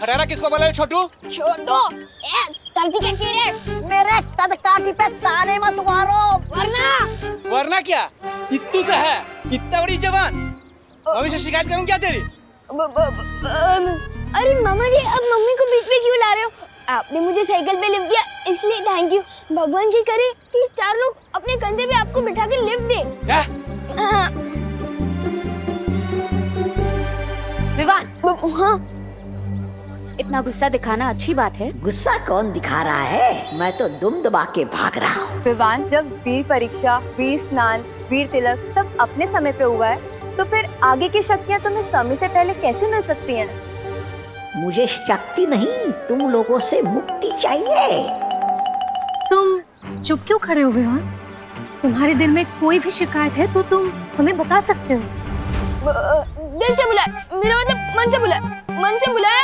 खरेरा किसको बोला छोटू? छोटू ए धरती के कीड़े मेरे कद काठी पे ताने मत मारो, वरना क्या इत्तू से है, कितना बड़ी जवान। मम्मी से शिकायत करूं क्या तेरी? अरे मामा जी, अब मम्मी को बीच में क्यों ला रहे हो? आपने मुझे साइकिल पे लिफ्ट दिया, इसलिए थैंक यू। भगवान जी करे कि 4 लोग अपने कंधे पे आपको बिठा के लिफ्ट दे। क्या? विवान, हाँ इतना गुस्सा दिखाना अच्छी बात है? गुस्सा कौन दिखा रहा है? मैं तो दुम दबा के भाग रहा हूँ। विवान, जब वीर परीक्षा, वीर स्नान, वीर तिलक सब अपने समय पे हुआ है, तो फिर आगे की शक्तियाँ तुम्हें समय से पहले कैसे मिल सकती हैं? मुझे शक्ति नहीं, तुम लोगों से मुक्ति चाहिए। तुम चुप क्यों खड़े हो विवान? तुम्हारे दिल में कोई भी शिकायत है तो तुम हमें बता सकते हो। दिल से बुलाया, मेरा मतलब मन से बुलाया, मन से बुलाया।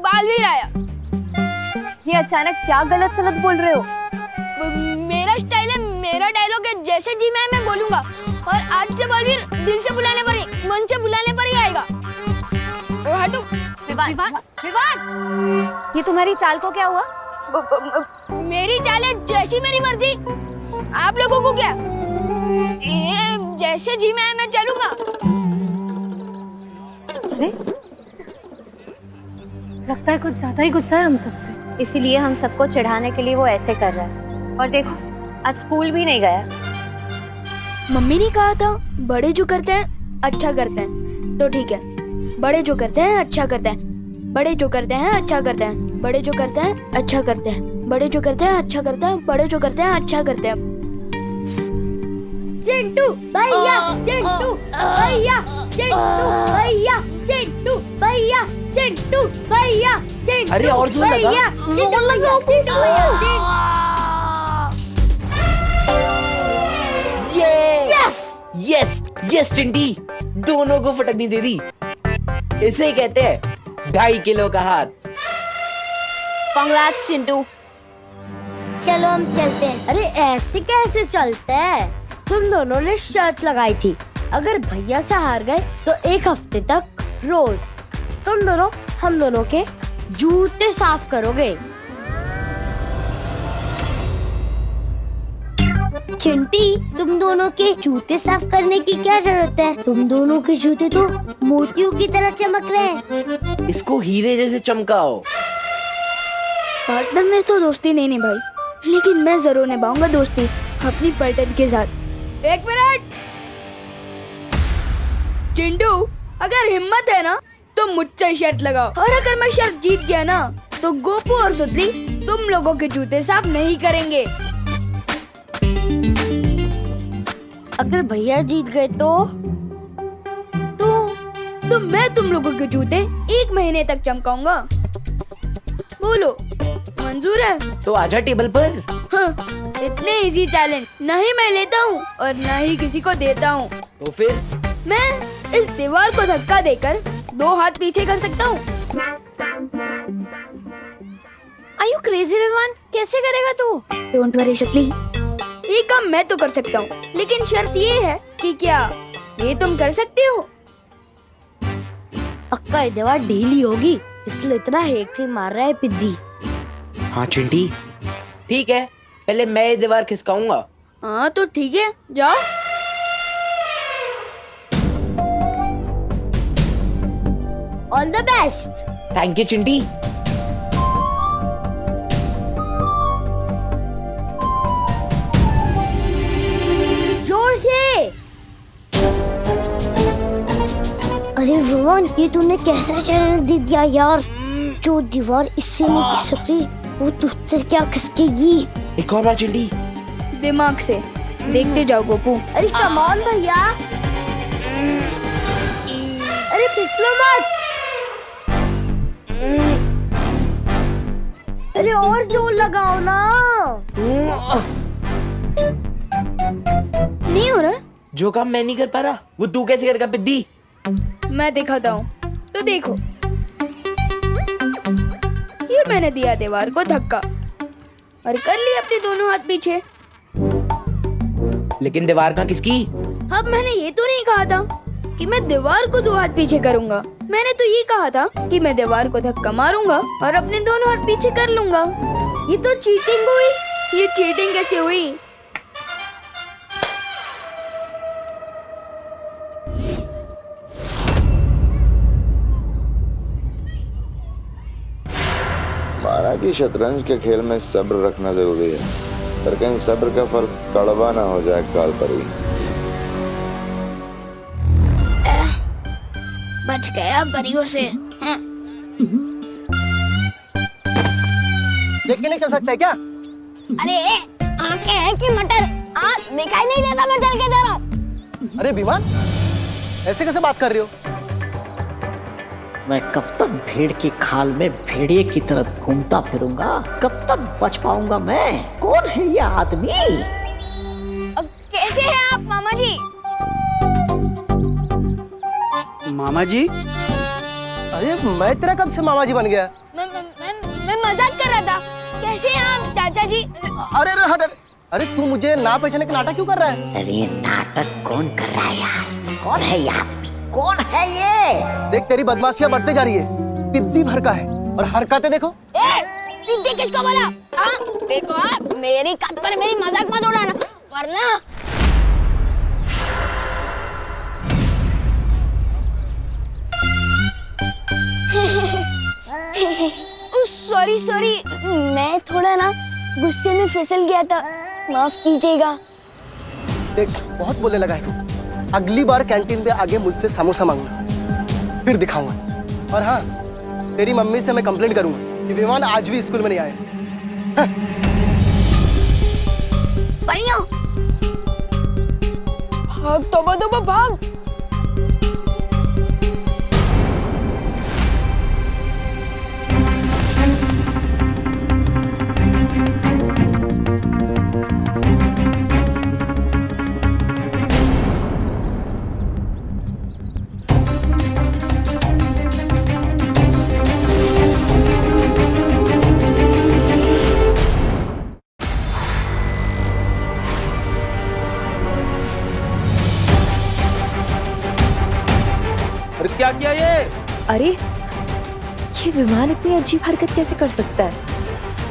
बालवीर आया। ये अचानक क्या गलत सलत बोल रहे हो? मेरा स्टाइल है, मेरा डायलॉग है, जैसे जी मैं बोलूंगा। और आज से बालवीर दिल से बुलाने पर ही, मन से बुलाने पर ही आएगा। हटो। विवान, विवान, ये तुम्हारी चाल को क्या हुआ? मेरी चाल है जैसी मेरी मर्जी। आप लोगों को क्या? ये जैसे जी मैं चलूंगा। अरे लगता है कुछ ज्यादा ही गुस्सा है हम सबसे। इसीलिए हम सबको चिढ़ाने के लिए वो ऐसे कर रहा है। और देखो, आज स्कूल भी नहीं गया। मम्मी ने कहा था बड़े जो करते हैं अच्छा करते हैं, तो ठीक है। बड़े जो करते हैं अच्छा करते हैं, बड़े जो करते हैं अच्छा करते हैं, बड़े जो करते हैं अच्छा करते हैं, बड़े जो करते हैं अच्छा करते हैं, बड़े जो करते हैं अच्छा करते हैं। चिंटू भैया, चिंटू भैया, चिंटू भैया, चिंटू भैया, चिंटू भैया, चिंटू। अरे और जोर लगा। यस यस चिंटी, दोनों को फटकनी दे दी। इसे ही कहते हैं 2.5 किलो का हाथ। कांग्रेट्स चिंटू। चलो हम चलते हैं। अरे ऐसे कैसे चलते हैं? तुम दोनों ने शर्त लगाई थी, अगर भैया से हार गए तो 1 हफ्ते तक रोज तुम दोनों हम दोनों के जूते साफ करोगे। चिंटी, तुम दोनों के जूते साफ करने की क्या जरूरत है? तुम दोनों के जूते तो मोतियों की तरह चमक रहे हैं। इसको हीरे जैसे चमकाओ। पार्टनर में तो दोस्ती नहीं भाई, लेकिन मैं जरूर निभाऊंगा दोस्ती अपनी पार्टनर के साथ। 1 मिनट। चिंटू, अगर हिम्मत है ना तो मुझसे शर्त लगाओ, और अगर मैं शर्त जीत गया ना तो गोपू और सुतली तुम लोगों के जूते साफ नहीं करेंगे। अगर भैया जीत गए तो मैं तुम लोगों के जूते 1 महीने तक चमकाऊंगा। बोलो, मंजूर है? तो आजा टेबल पर। हाँ, इतने इजी चैलेंज नहीं मैं लेता हूँ और न ही किसी को देता हूँ। तो फिर मैं इस दीवार को धक्का देकर 2 हाथ पीछे कर सकता हूँ। Are you crazy Vivaan? कैसे करेगा तू? डोंट वरी शक्ली, ये काम मैं तो कर सकता हूँ, लेकिन शर्त ये है कि क्या ये तुम कर सकते हो? पक्का ये दीवार ढीली होगी, इसलिए इतना हेक्टी मार रहा है पिद्दी। हाँ चिंटी, ठीक है, पहले मैं ये दीवार खिसकाऊंगा। हाँ तो ठीक है, जाओ। All the best. Thank you Chinti. जोर से। अरे रोहन, ये तूने कैसा चैलेंज दे दिया यार? जो दीवार इससे नहीं खिसकती वो तुझसे क्या खिसकेगी? एक और बार चिंटी। दिमाग से देखते जाओ गोपू। अरे कम ऑन भैया, अरे फिसलो मत। अरे और जोर लगाओ ना। नहीं हो रहा? जो काम मैं नहीं कर पा रहा वो तू कैसे करेगा पिद्दी? मैं दिखाता हूँ, तो देखो। ये मैंने दिया दीवार को धक्का और कर ली अपने दोनों हाथ पीछे। लेकिन दीवार कहाँ किसकी? अब मैंने ये तो नहीं कहा था कि मैं दीवार को 2 हाथ पीछे करूंगा। मैंने तो ये कहा था कि मैं दीवार को धक्का मारूंगा और अपने दोनों हाथ पीछे कर लूंगा। ये तो चीटिंग हुई। ये चीटिंग कैसे हुई? माना कि शतरंज के खेल में सब्र रखना जरूरी है, पर कहीं सब्र का फल कड़वा ना हो जाए काल परी। बच गया परियों से। देख के नहीं चल सकता है क्या? अरे आंखें हैं कि मटर? दिखाई नहीं देता, मैं चल के जा रहा हूँ। अरे विमान, ऐसे कैसे बात कर रही हो? मैं कब तक भेड़ की खाल में भेड़िए की तरह घूमता फिरूंगा? कब तक बच पाऊंगा मैं? कौन है ये आदमी? कैसे हैं आप मामा जी? मामा जी? अरे मैं तेरा कब से मामा जी बन गया? मैं मजाक कर रहा था। कैसे हैं आप चाचा जी? अरे हट। अरे तू मुझे ना पहचाने का नाटक क्यों कर रहा है? अरे नाटक कौन कर रहा है यार? कौन है ये आदमी? कौन है ये? देख तेरी बदमाशियां बढ़ते जा रही है। पिद्दी भर का है और हरकतें देखो। पिद्दी किसको बोला? देखो मेरी कद पर मेरी मजाक मत उड़ाना, वरना सॉरी, मैं थोड़ा ना गुस्से में फिसल गया था, माफ कीजिएगा। देख बहुत बोलने लगा है तू। अगली बार कैंटीन पे आगे मुझसे समोसा मांगना, फिर दिखाऊंगा। और हाँ, तेरी मम्मी से मैं कंप्लेंट करूंगा कि विमान आज भी स्कूल में नहीं आए। परियों भाग, तोबा भाग। क्या किया ये? अरे ये विमान इतनी अजीब हरकत कैसे कर सकता है?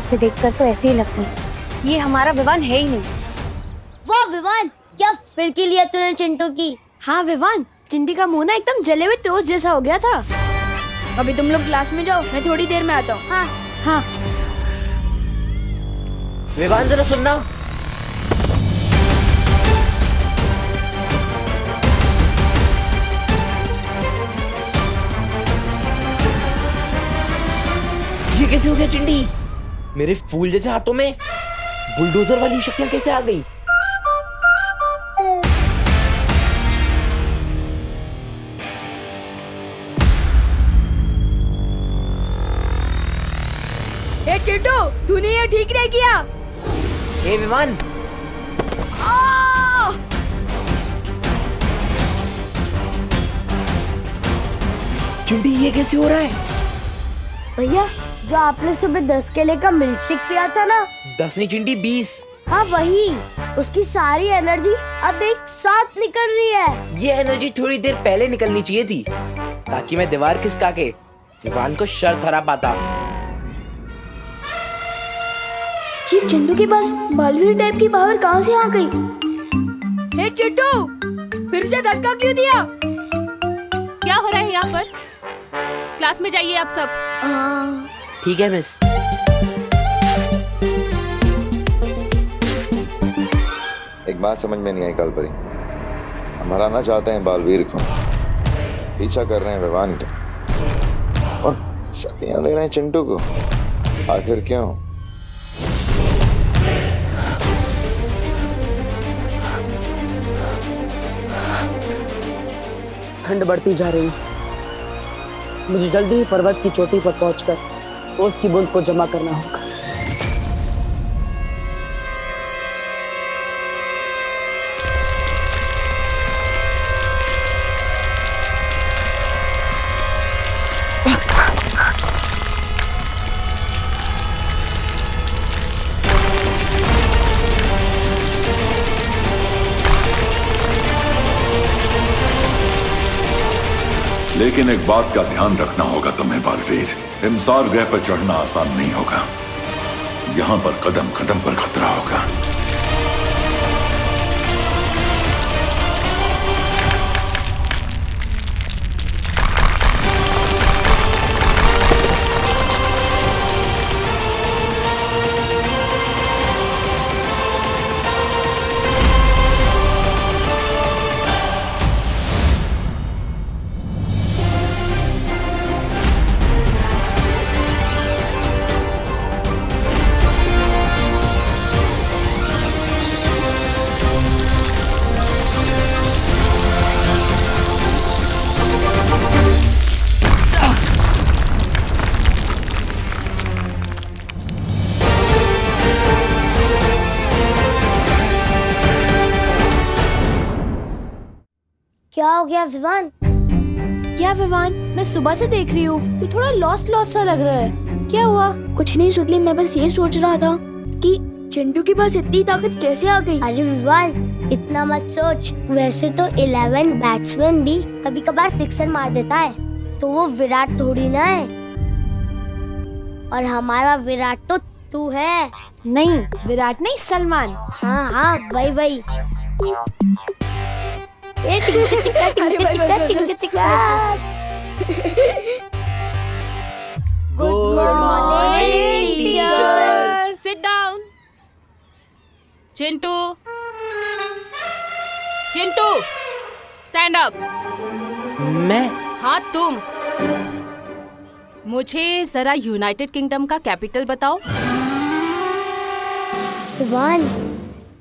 इसे देखकर तो ऐसे ही लगता है ये हमारा विवान है ही नहीं। वाह विवान, क्या फिरकी लिया तूने चिंटू की। हाँ विवान, चिंटी का मुंह ना एकदम जले हुए टोस्ट जैसा हो गया था। अभी तुम लोग क्लास में जाओ, मैं थोड़ी देर में आता हूँ। हाँ। विवान जरा सुनना। ये कैसे हो गया चिंटी? मेरे फूल जैसे हाथों में बुलडोजर वाली शक्तियां कैसे आ गई? ए चिंटू, तूने ये ठीक नहीं किया। ए विमान, चिंटी ये कैसे हो रहा है? भैया, जो आपने सुबह 10 केले का मिल्कशेक पिया था ना, 10 नहीं चिंटी 20। हाँ वही, उसकी सारी एनर्जी अब एक साथ निकल रही है। ये एनर्जी थोड़ी देर पहले निकलनी चाहिए थी, ताकि मैं दीवार खिसका के विवान को शर्त हरा पाता। ये चिंटू के पास बालवीर टाइप की पावर कहाँ से आ गई? हे चिंटू, फिर से धक्का क्यों दिया? क्या हो रहा है यहाँ पर? क्लास में जाइए आप सब। ठीक है मिस। एक बात समझ में नहीं आई कालपरी, हम हराना चाहते हैं बालवीर को, पीछा कर रहे हैं विवान का, और शक्तियां दे रहे हैं चिंटू को। आखिर क्यों? ठंड बढ़ती जा रही है, मुझे जल्दी ही पर्वत की चोटी पर पहुंचकर ओस की बूंद को जमा करना होगा। लेकिन एक बात का ध्यान रखना होगा तुम्हें बालवीर, हिमसार ग्रह पर चढ़ना आसान नहीं होगा। यहाँ पर कदम कदम पर खतरा होगा। क्या हो गया विवान? क्या विवान, मैं सुबह से देख रही हूँ तू थोड़ा लॉस्ट लॉस्ट सा लग रहा है। क्या हुआ? कुछ नहीं सुतली, मैं बस ये सोच रहा था कि चिंटू के पास इतनी ताकत कैसे आ गई। अरे विवान इतना मत सोच, वैसे तो 11 बैट्समैन भी कभी कभार सिक्सर मार देता है, तो वो विराट थोड़ी ना है। और हमारा विराट तो तू है। नहीं विराट नहीं, सलमान। हाँ हाँ वही वही। ए टिंका टिंका टिंका टिंका टिंका टिंका। Good morning teacher. Sit down. Chintu, Chintu stand up. मैं? हाँ तुम। मुझे जरा यूनाइटेड किंगडम का कैपिटल बताओ। विवान,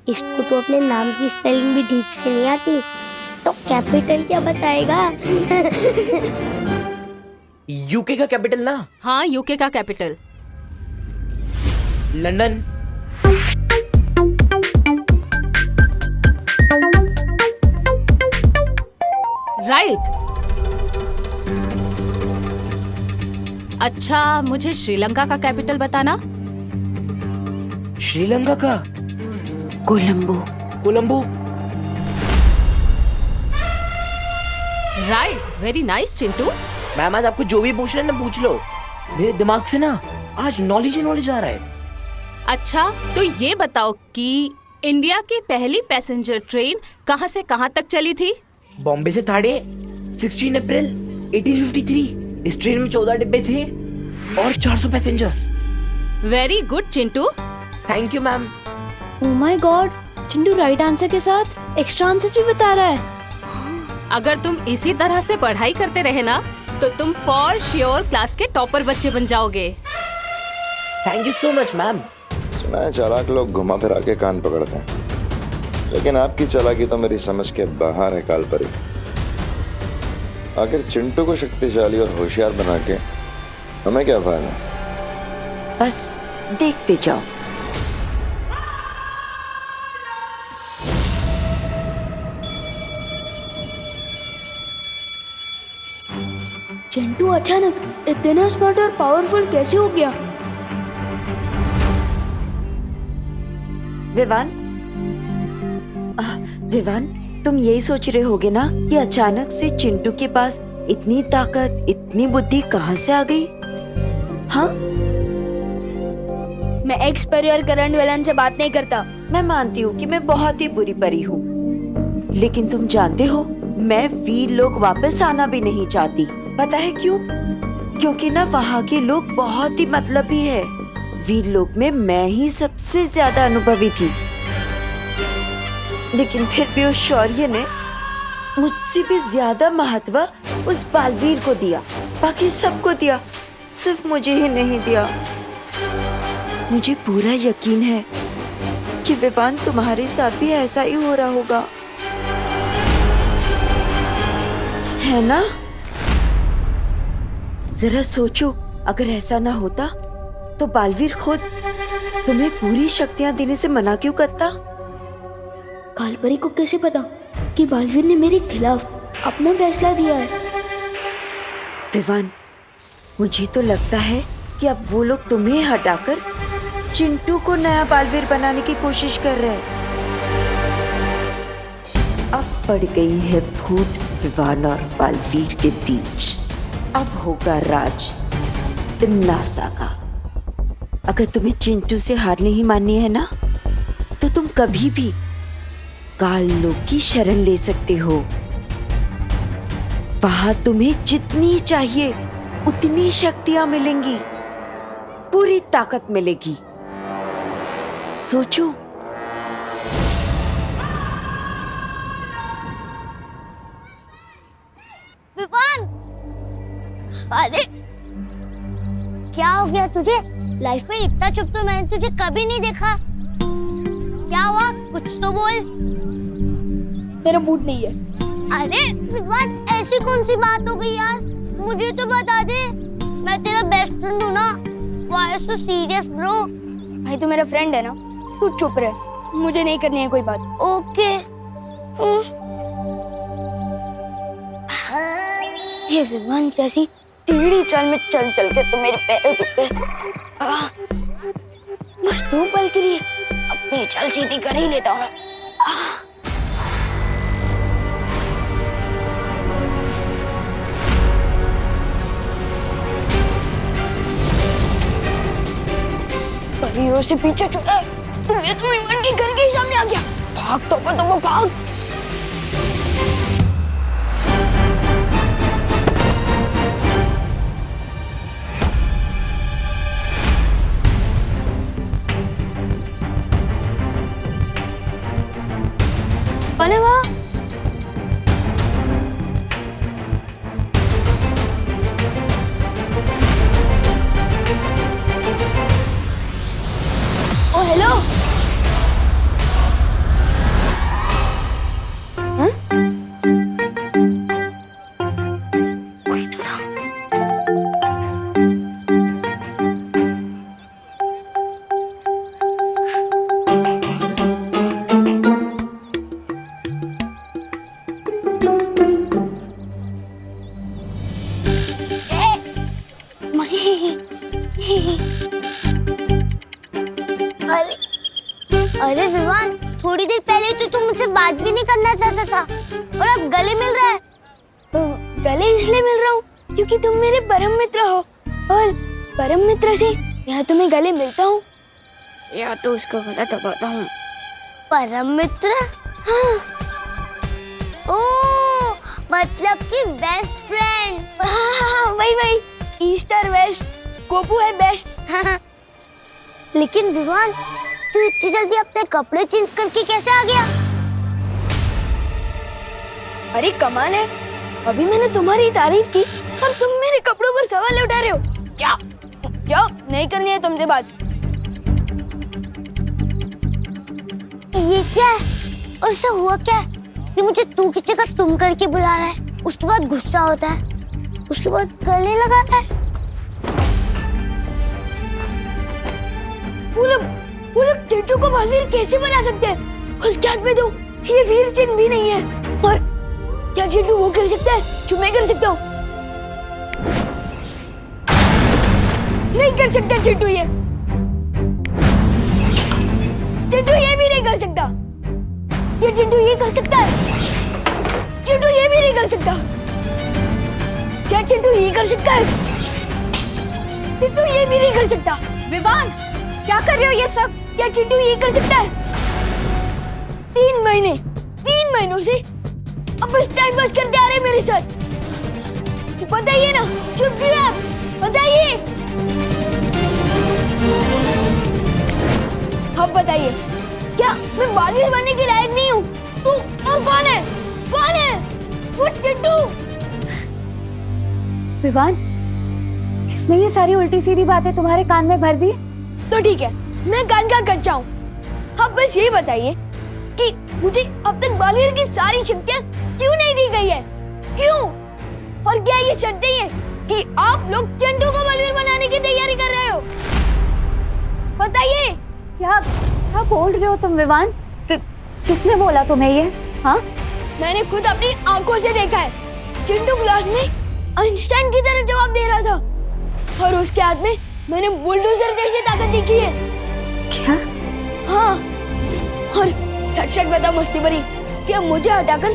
इसको तो अपने नाम की स्पेलिंग भी ठीक से नहीं आती, तो कैपिटल क्या बताएगा? यूके का कैपिटल ना? हाँ यूके का कैपिटल। लंदन। राइट। अच्छा मुझे श्रीलंका का कैपिटल बताना। श्रीलंका का? Colombo. Colombo. Right, very nice Chintu. Ma'am आज आपको जो भी पूछ रहे हैं ना पूछ लो, मेरे दिमाग से ना आज नॉलेज ही नॉलेज आ रहा है। अच्छा तो ये बताओ कि इंडिया की पहली पैसेंजर ट्रेन कहाँ से कहाँ तक चली थी? बॉम्बे से थाड़े 16 अप्रैल 1853। इस ट्रेन में 14 डिब्बे थे और 400 passengers. Very good Chintu. Thank you ma'am. Oh my God, Chintu right answer के साथ एक्स्ट्रा आंसर भी बता रहा है। अगर तुम इसी तरह से पढ़ाई करते रहे ना तो तुम फॉर श्योर क्लास के टॉपर बच्चे बन जाओगे। Thank you so much ma'am. सुना है चालाक लोग घुमा फिरा के कान पकड़ते हैं, लेकिन आपकी चालाकी तो मेरी समझ के बाहर है कालपरी। आखिर चिंटू को शक्तिशाली और होशियार बना के हमें क्या फायदा? बस देखते जाओ। चिंटू अचानक इतना स्मार्ट और पावरफुल कैसे हो गया? विवान, विवान तुम यही सोच रहे होगे ना कि अचानक से चिंटू के पास इतनी ताकत, इतनी बुद्धि कहाँ से आ गई? हाँ, मैं एक्स परिवार करण विलन से बात नहीं करता। मैं मानती हूँ कि मैं बहुत ही बुरी परी हूँ, लेकिन तुम जानते हो मैं वीर लोग वापस आना भी नहीं चाहती। पता है क्यों? क्योंकि ना वहाँ के लोग बहुत ही मतलबी है। वीर लोग में मैं ही सबसे ज्यादा अनुभवी थी, लेकिन फिर भी उस शौर्य ने मुझसे भी ज्यादा महत्व उस बालवीर को दिया। बाकी सबको दिया, सिर्फ मुझे ही नहीं दिया। मुझे पूरा यकीन है कि विवान तुम्हारे साथ भी ऐसा ही हो रहा होगा, है ना? जरा सोचो, अगर ऐसा ना होता तो बालवीर खुद तुम्हें पूरी शक्तियां देने से मना क्यों करता? कालपरी को कैसे पता कि बालवीर ने मेरे खिलाफ अपना फैसला दिया है? विवान, मुझे तो लगता है कि अब वो लोग तुम्हें हटाकर चिंटू को नया बालवीर बनाने की कोशिश कर रहे हैं। अब पड़ गई है फूट विवान और बालवीर के बीच अब होगा राज तिन्नासा का। अगर तुम्हें चिंटू से हार नहीं माननी है ना, तो तुम कभी भी काल लोक की शरण ले सकते हो। वहां तुम्हें जितनी चाहिए उतनी शक्तियां मिलेंगी, पूरी ताकत मिलेगी। सोचो। विवान, अरे क्या हो गया तुझे? लाइफ में इतना चुप तो मैंने तुझे कभी नहीं देखा। क्या हुआ? कुछ तो बोल। मेरा मूड नहीं है। अरे विवान, ऐसी कौन सी बात हो गई यार? मुझे तो बता दे, मैं तेरा बेस्ट फ्रेंड हूँ ना। Why are you so serious bro? भाई तू मेरा फ्रेंड है ना, तू चुप रह, मुझे नहीं करनी है कोई बात। ओके। ये विवान जैसी टेढ़ी चाल में चल चल के तो मेरे पैर दुख गए। बस 2 पल के लिए अपनी चाल सीधी कर ही लेता हूँ। परियों से पीछे छुड़ा, तुम्हें तो विमान के घर के ही सामने आ गया। भाग तो भाग। अरे वाह, ओ हेलो। कोई तो था। अरे विवान, थोड़ी देर पहले तो तुम मुझसे बात भी नहीं करना चाहता था और अब गले मिल रहा है। गले इसलिए मिल रहा हूँ क्योंकि तुम मेरे परम मित्र हो, और परम मित्र से या तो मैं गले मिलता हूँ या तो उसको गला दबाता हूँ। परम मित्र? हाँ। ओह, मतलब कि बेस्ट फ्रेंड। हाँ, वही ईस्ट और वेस्ट, गोपू है बेस्ट। लेकिन विवान, तू इतनी जल्दी अपने कपड़े चेंज करके कैसे आ गया? अरे कमाल है, अभी मैंने तुम्हारी तारीफ की और तुम मेरे कपड़ों पर सवाल उठा रहे हो। क्या जाओ, नहीं करनी है तुमसे बात। ये क्या है? और इससे हुआ क्या है कि मुझे तू की जगह तुम करके बुला रहा है, उसके बाद गुस्सा होता है, उसके बाद गले लगाता है। वो लोग चिंटू को बालवीर कैसे बना सकते हैं? उसके हाथ में तो ये वीर चिन्ह भी नहीं है। और क्या चिंटू वो कर सकता है जो मैं कर सकता हूँ? नहीं कर सकता चिंटू ये भी नहीं कर सकता। ये चिंटू ये कर सकता है, चिंटू ये भी नहीं कर सकता। क्या चिंटू ये कर सकता है? चिंटू ये भी नहीं कर सकता। विवान, क्या कर रहे हो ये सब? क्या चिंटू ये कर सकता है? 3 महीनों से अब बस टाइम पास करते आ रहे मेरे साथ। बताइए ना, चुप क्यों आप? बताइए, अब बताइए, क्या मैं बालवीर बनने के लायक नहीं हूँ? तू और कौन है? वो चिंटू। विवान, किसने ये सारी उल्टी सीधी बातें तुम्हारे कान में भर दी? तो ठीक है, मैं कान का कच्चा हूँ। अब बस ये बताइए कि मुझे अब तक बालवीर की सारी शक्तियाँ क्यों नहीं दी गई है? क्यों? और क्या ये सच है कि आप लोग चिंटू को बालवीर बनाने की तैयारी कर रहे हो? बताइए। क्या बोल रहे हो तुम विवान? किसने बोला तुम्हें ये? हाँ, मैंने खुद अपनी आंखों से देखा है। चिंटू क्लास में आइंस्टाइन की तरह जवाब दे रहा था और उसके हाथ में मैंने बुलडोजर जैसी ताकत देखी है। क्या? हाँ, और सच बता मस्ती भरी कि मुझे हटाकर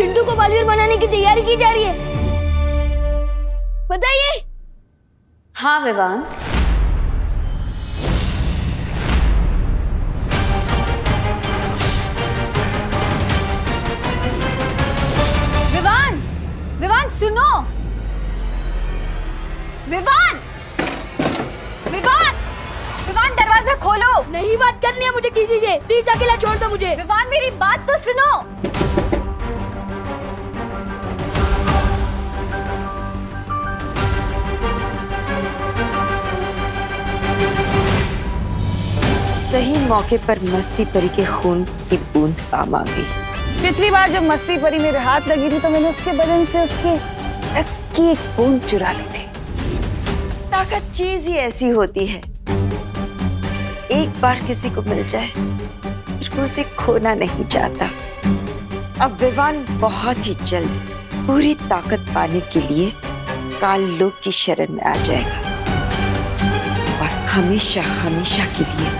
चिंटू को बालवीर बनाने की तैयारी की जा रही है। बताइए। हाँ विवान, विवान, विवान सुनो, विवान, विवान, विवान दरवाजा खोलो। नहीं बात करनी है मुझे किसी से, प्लीज अकेला छोड़ दो मुझे। विवान मेरी बात तो सुनो। सही मौके पर मस्ती परी के खून की बूंद काम आ गई। पिछली बार जब मस्ती परी मेरे हाथ लगी थी तो मैंने उसके बदन से उसके रक्त की एक बूंद चुरा ली थी। ताकत चीज ही ऐसी होती है, एक बार किसी को मिल जाए फिर वो उसे खोना नहीं चाहता। अब विवान बहुत ही जल्द पूरी ताकत पाने के लिए काल लोक की शरण में आ जाएगा और हमेशा हमेशा के लिए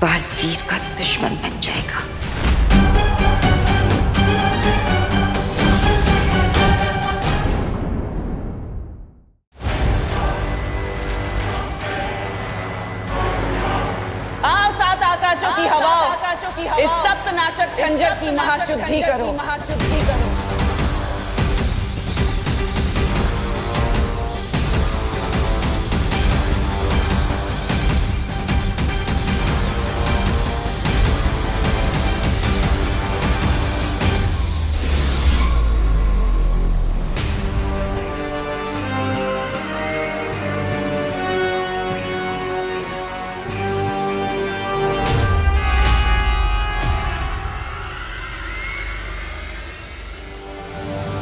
बालवीर का दुश्मन बन जाएगा। आओ सात आकाशों की हवाओं, इस सप्तनाशक खंजर की महाशुद्धि करो।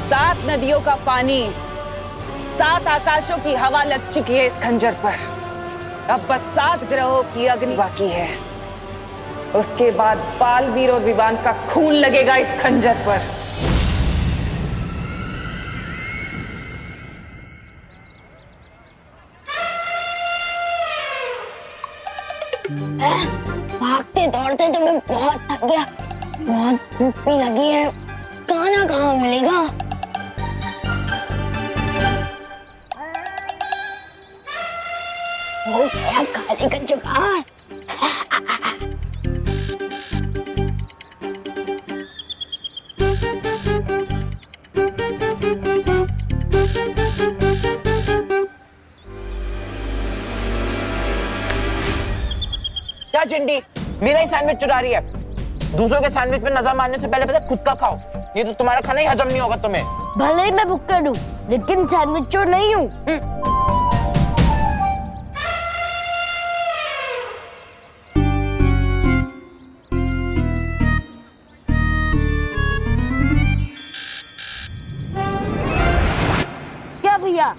सात नदियों का पानी, सात आकाशों की हवा लग चुकी है इस खंजर पर। अब बस 7 ग्रहों की अग्नि बाकी है। उसके बाद बालवीर और विवान का खून लगेगा इस खंजर पर। भागते दौड़ते तो मैं बहुत थक गया, बहुत भूख भी लगी है। खाना कहाँ मिलेगा? हो गया खाने का जुगाड़। क्या चिंटी, मेरा ही सैंडविच चुरा रही है? दूसरों के सैंडविच पे नजर मारने से पहले खुद का खाओ, ये तो तुम्हारा खाना ही हजम नहीं होगा तुम्हें। भले ही मैं भुक्कड़ हूँ, लेकिन सैंडविच चोर नहीं हूँ। क्या भैया,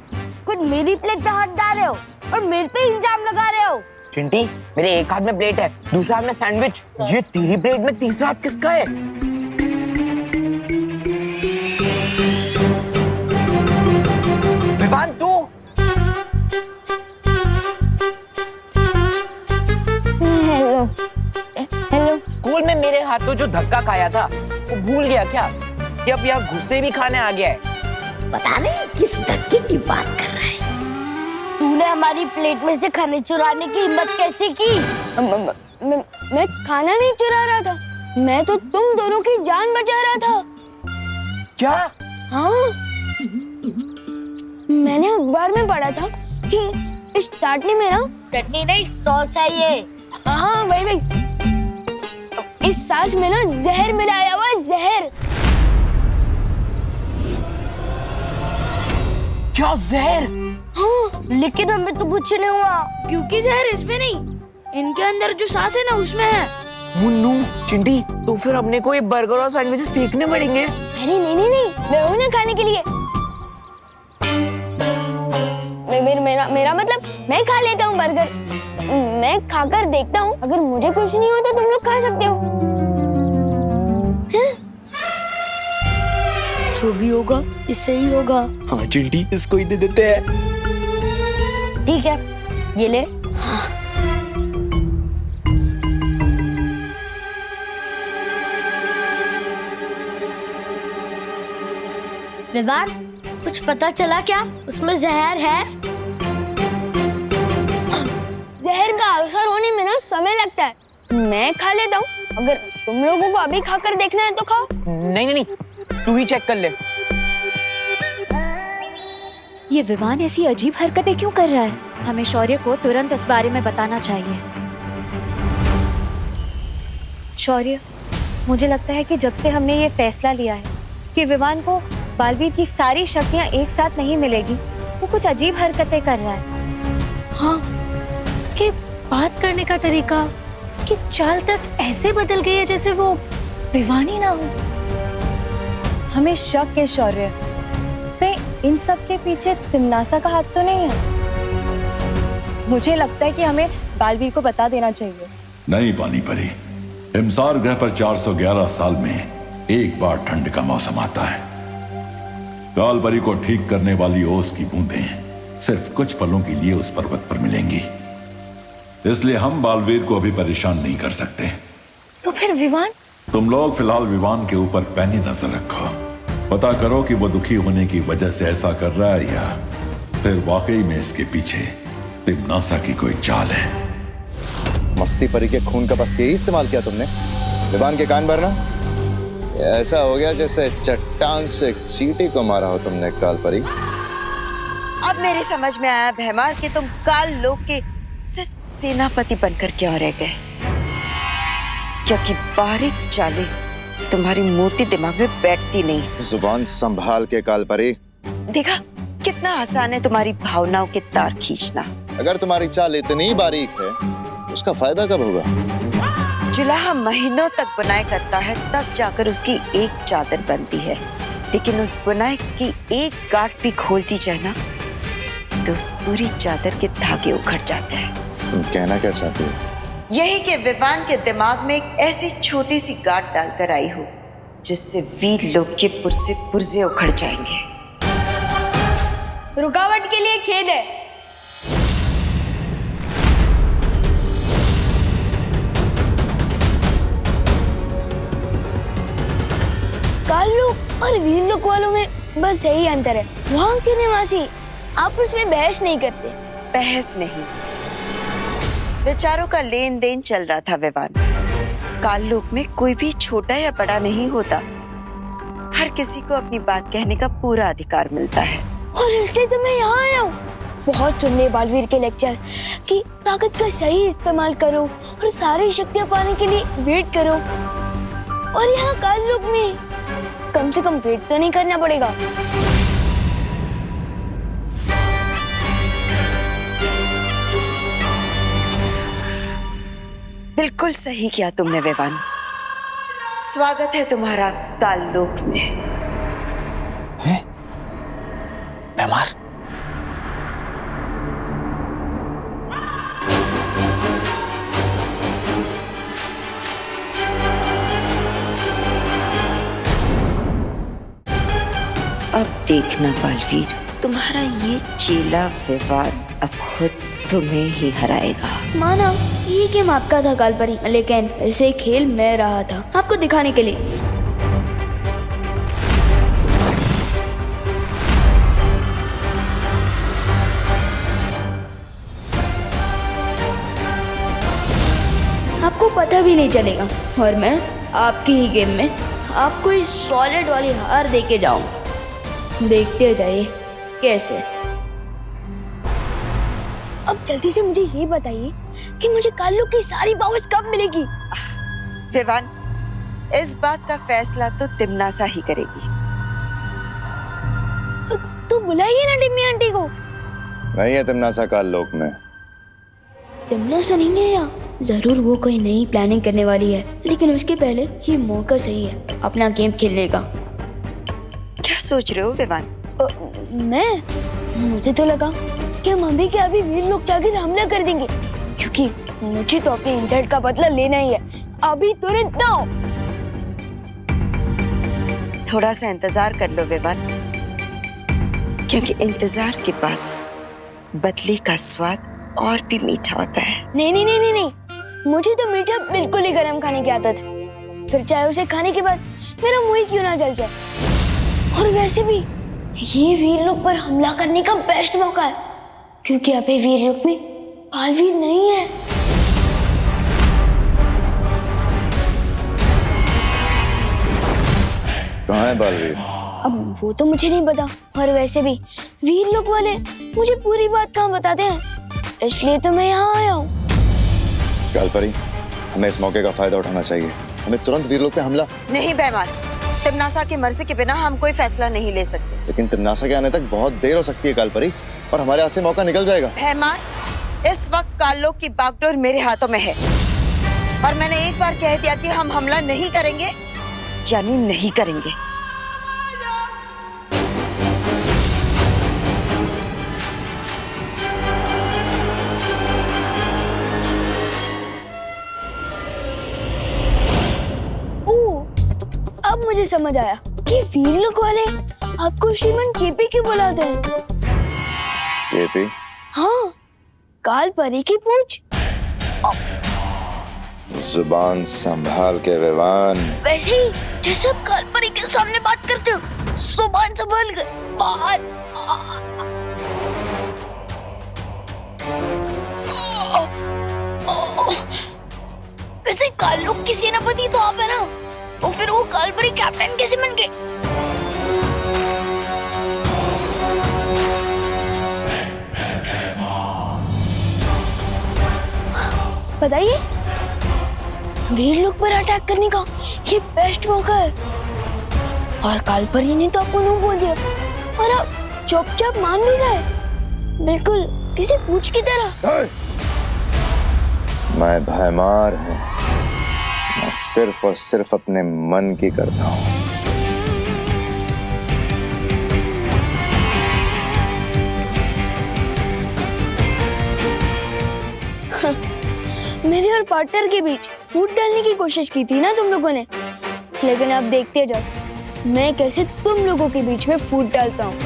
खुद मेरी प्लेट पे हाथ डाल रहे हो और मेरे पे इल्जाम लगा रहे हो? चिंटी, मेरे एक हाथ में प्लेट है, दूसरे हाथ में सैंडविच। ये तेरी प्लेट में तीसरा हाथ किसका है? विवान तू? Hello hello. स्कूल में मेरे हाथों जो धक्का खाया था वो भूल गया क्या कि अब यहाँ गुस्से भी खाने आ गया है? पता नहीं किस धक्के की बात कर रहा है। तूने हमारी प्लेट में से खाने चुराने की हिम्मत कैसे की? मैं खाना नहीं चुरा रहा था, मैं तो तुम दोनों की जान बचा रहा था। क्या? हाँ, मैंने अखबार में पढ़ा था कि इस चाटनी में ना चटनी नहीं, सॉस है ये। हाँ वही इस सास में ना जहर मिलाया हुआ है, जहर। क्या जहर? हाँ, लेकिन हमें तो कुछ नहीं हुआ। क्योंकि जहर इसमें नहीं, इनके अंदर जो सांस है ना उसमें है। मुन्नू, चिंटी, तो फिर अपने को ये बर्गर और सैंडविचेस फेंकने पड़ेंगे। अरे नहीं, मैं हूँ ना खाने के लिए। मेरा मतलब मैं खा लेता हूँ बर्गर, मैं खाकर देखता हूँ, अगर मुझे कुछ नहीं होता तुम लोग खा सकते हो। जो भी होगा इससे ही होगा। हाँ चिंटी, इसको ही दे देते हैं। ठीक है, ये ले। विवान, कुछ पता चला क्या? उसमें जहर है? जहर का असर होने में ना समय लगता है। मैं खा लेता हूँ, अगर तुम लोगों को अभी खाकर देखना है तो खाओ। नहीं, तू ही चेक कर ले। ये विवान ऐसी अजीब हरकतें क्यों कर रहा है? हमें शौर्य को तुरंत इस बारे में बताना चाहिए। शौर्य, मुझे लगता है कि जब से हमने ये फैसला लिया है कि विवान को बालवीर की सारी शक्तियां एक साथ नहीं मिलेगी, वो कुछ अजीब हरकतें कर रहा है। हाँ, उसके बात करने का तरीका, उसकी चाल तक ऐसे बदल गई है जैसे वो विवान ही ना हो। हमें शक है शौर्य, कहीं इन सब के पीछे तिमनासा का हाथ तो नहीं है। मुझे लगता है कि हमें बालवीर को बता देना चाहिए। नहीं पानी परी, हिमसार ग्रह पर 411 साल में एक बार ठंड का मौसम आता है। काल परी को ठीक करने वाली ओस की बूंदें सिर्फ कुछ पलों के लिए उस पर्वत पर मिलेंगी, इसलिए हम बालवीर को अभी परेशान नहीं कर सकते। तो फिर विवान? तुम लोग फिलहाल विवान के ऊपर पैनी नजर रखो, पता करो कि वो दुखी होने की वजह से ऐसा कर रहा है या फिर वाकई में इसके पीछे तिमनासा की कोई चाल है। मस्ती परी के खून का बस यही इस्तेमाल किया तुमने? विवान के कान भरना? ऐसा हो गया जैसे चट्टान से चींटी को मारा हो तुमने काल परी। अब मेरी समझ में आया भैमार कि तुम काल लोक के सिर्फ सेनापति बनकर क्यों रह गए, क्योंकि बारीक चालें तुम्हारी मोटी दिमाग में बैठती नहीं। जुबान संभाल के काल परी। देखा कितना आसान है तुम्हारी भावनाओं के तार खींचना। अगर तुम्हारी चाल इतनी बारीक है, उसका फायदा कब होगा? जुलाहा महीनों तक बुनाई करता है, तब जाकर उसकी एक चादर बनती है, लेकिन उस बुनाई की एक गांठ भी खोलती जाए ना, तो उस पूरी चादर के धागे उखड़ जाते हैं। तुम कहना क्या चाहती हो? यही कि विवान के दिमाग में एक ऐसी छोटी सी गांठ डालकर आई हो जिससे वीर लोग के पुर्जे पुर्जे उखड़ जाएंगे। रुकावट के लिए खेद है। काल लोक और वीर लोक वालों में बस यही अंतर है, वहाँ के निवासी आपस में बहस नहीं करते। बहस नहीं, विचारों का लेन देन चल रहा था विवान। काल लोक में कोई भी छोटा या बड़ा नहीं होता, हर किसी को अपनी बात कहने का पूरा अधिकार मिलता है। और इसलिए तो मैं यहाँ आया हूँ। बहुत सुन लिए बालवीर के लेक्चर कि ताकत का सही इस्तेमाल करो और सारी शक्तियाँ पाने के लिए वेट करो, और यहाँ काल लोक में कम से कम वेट तो नहीं करना पड़ेगा। बिल्कुल सही किया तुमने विवान। स्वागत है तुम्हारा काल लोक में। हैं? भैमार? अब देखना बालवीर, तुम्हारा ये चेला विवान अब खुद तुम्हें ही हराएगा। माना ये गेम आपका था काल परी, लेकिन इसे खेल मैं रहा था आपको दिखाने के लिए। आपको पता भी नहीं चलेगा, और मैं आपकी ही गेम में आपको इस सॉलिड वाली हार दे के जाऊंगा। देखते जाइए कैसे। अब जल्दी से मुझे ये बताइए कि मुझे काल लोक की सारी पावर्स कब मिलेगी? विवान, इस बात का फैसला तो तिमनासा ही करेगी। तो बुलाइए ना टिम्मी आंटी को। नहीं है तिमनासा काल लोक में। तिमनासा नहीं है या जरूर वो कोई नई प्लानिंग करने वाली है, लेकिन उसके पहले ये मौका सही है अपना गेम खेलने का। क्या सोच रहे हो विवान? मुझे तो लगा कि हम अभी के अभी वीर लोग जाकर हमला कर देंगे, क्योंकि मुझे तो अपने इंजर्ड का बदला लेना ही है, अभी तुरंत दो। थोड़ा सा इंतजार कर लो विवान, क्योंकि इंतजार के बाद बदले का स्वाद और भी मीठा होता है। नहीं नहीं नहीं नहीं नहीं, मुझे तो मीठा बिल्कुल ही गरम खाने की आदत है, फिर चाहे उसे खाने के बाद मेरा मुंह ही क्यों ना जल जाए। और वैसे भी ये वीरलोक पर हमला करने का बेस्ट मौका है, क्योंकि अभी वीरलोक में बालवीर नहीं है। कहाँ है बालवीर? अब वो तो मुझे नहीं पता, और वैसे भी वीरलोक वाले मुझे पूरी बात कहाँ बताते हैं, इसलिए तो मैं यहाँ आया हूँ। कालपरी, हमें इस मौके का फायदा उठाना चाहिए। हमें तुरंत वीरलोक पे हमला। नहीं बेमान, तिमनासा की मर्जी के बिना हम कोई फैसला नहीं ले सकते। लेकिन तिमनासा के आने तक बहुत देर हो सकती है कालपरी, और हमारे हाथ से मौका निकल जाएगा। बेमान, इस वक्त काललोक की बागडोर मेरे हाथों में है, और मैंने एक बार कह दिया कि हम हमला नहीं करेंगे, यानी नहीं करेंगे। अब मुझे समझ आया कि वीरलोक वाले आपको श्रीमान केपी क्यों बुलाते हैं। केपी? हाँ, कालपरी की पूछ। जुबान संभाल के विवान। वैसे ही जैसे आप कालपरी के सामने बात करते हो, जुबान संभाल कर बात। वैसे काललोक की सेनापति तो आप है ना, तो फिर वो कालपरी कैप्टन कैसे बन गए? बताइए, वीरलोक पर अटैक करने का ये बेस्ट मौका है, और कालपरी ने तो आपको नो बोल दिया, और आप चुपचाप मान भी गए, बिल्कुल किसी पूछ की तरह। मैं भयमार हूँ, मैं सिर्फ और सिर्फ अपने मन की करता हूँ। मेरे और पार्टनर के बीच फूट डालने की कोशिश की थी ना तुम लोगों ने, लेकिन अब देखते जाओ मैं कैसे तुम लोगों के बीच में फूट डालता हूँ।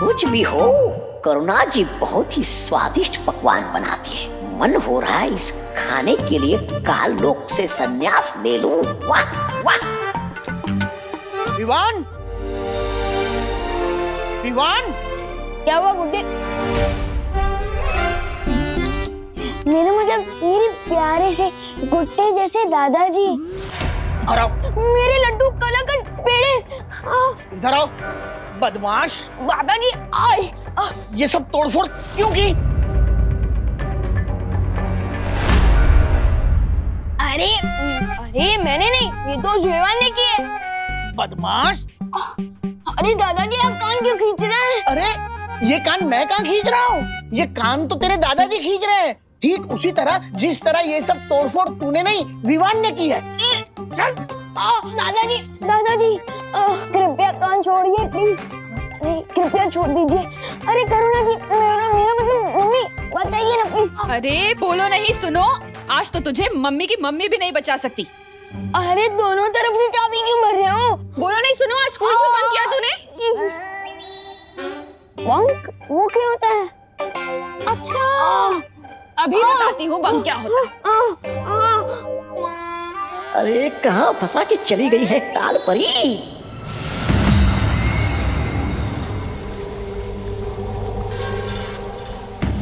कुछ भी हो, करुणा जी बहुत ही स्वादिष्ट पकवान बनाती है। मन हो रहा है इस खाने के लिए काललोक से संन्यास ले लूं। वाह वाह। विवान, विवान, क्या हुआ गुड्डे? मेरे प्यारे से गुड्डे जैसे दादाजी। मेरे लड्डू कलाकंद पेड़े। इधर आओ बदमाश। दादाजी आए। ये सब तोड़फोड़ क्यों की? अरे अरे मैंने नहीं, ये तो जुएवान ने की है। बदमाश। अरे दादाजी आप कान क्यों खींच रहे हैं? अरे ये कान मैं कहाँ खींच रहा हूँ? ये कान तो तेरे दादाजी खींच रहे हैं, ठीक उसी तरह जिस तरह ये सब तोड़फोड़ तूने नहीं विवान ने की है। चल। दादाजी दादाजी कृपया कान छोड़िए प्लीज, कृपया छोड़ दीजिए। अरे करुणा जी, मेरा मतलब मम्मी, बचाइए ना प्लीज। अरे बोलो नहीं, सुनो, आज तो तुझे मम्मी की मम्मी भी नहीं बचा सकती। अरे दोनों तरफ से चाबी क्यों भर रहे हो? बोलो नहीं, सुनो, आज स्कूल क्यों बंद किया तूने? बंक वो क्या होता है? अच्छा, अभी बताती हूँ बंक क्या होता है। अरे कहाँ फंसा के चली गई है कालपरी?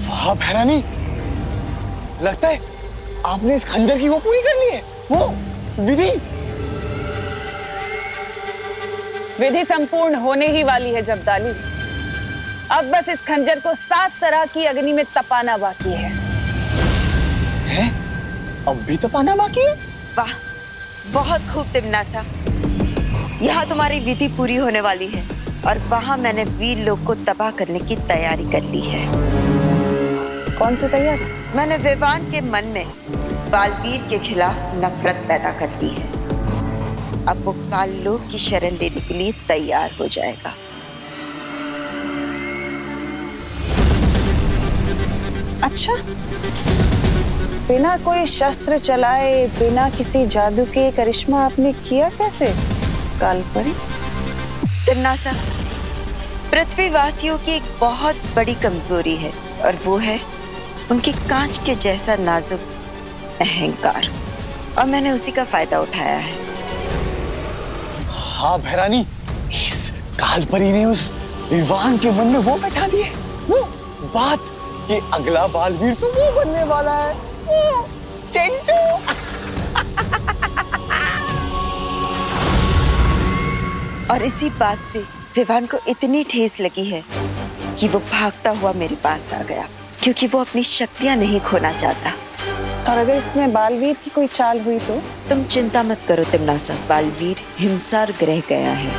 वाह भैरानी, लगता है आपने इस खंजर की वो पूरी कर ली है, वो विधि। विधि संपूर्ण होने ही वाली है जब्दाली। अब बस इस खंजर को 7 तरह की अग्नि में तपाना बाकी है। अब भी तपाना बाकी है? वाह, बहुत खूब तिमनासा। यहाँ तुम्हारी विधि पूरी होने वाली है, और वहाँ मैंने वीरलोक को तबाह करने की तैयारी कर ली है। कौन सी तैयारी? मैंने विवान के मन में बालवीर के खिलाफ नफरत पैदा कर दी है। अब वो काललोक की शरण लेने के लिए तैयार हो जाएगा। अच्छा, बिना कोई शस्त्र चलाए, बिना किसी जादू के करिश्मा आपने किया कैसे कालपरी? तिमनासा, पृथ्वीवासियों की एक बहुत बड़ी कमजोरी है, और वो है उनके कांच के जैसा नाजुक अहंकार, और मैंने उसी का फायदा उठाया है। हाँ भैरानी, इस कालपरी ने उस विवान के मन में वो बैठा दिए, वो बात कि अगला बालवीर तो वो बनने वाला है, वो चिंटू। और इसी बात से विवान को इतनी ठेस लगी है कि वो भागता हुआ मेरे पास आ गया, क्योंकि वो अपनी शक्तियां नहीं खोना चाहता। और अगर इसमें बालवीर की कोई चाल हुई तो? तुम चिंता मत करो तिमनासा, बालवीर हिमसार ग्रह गया है।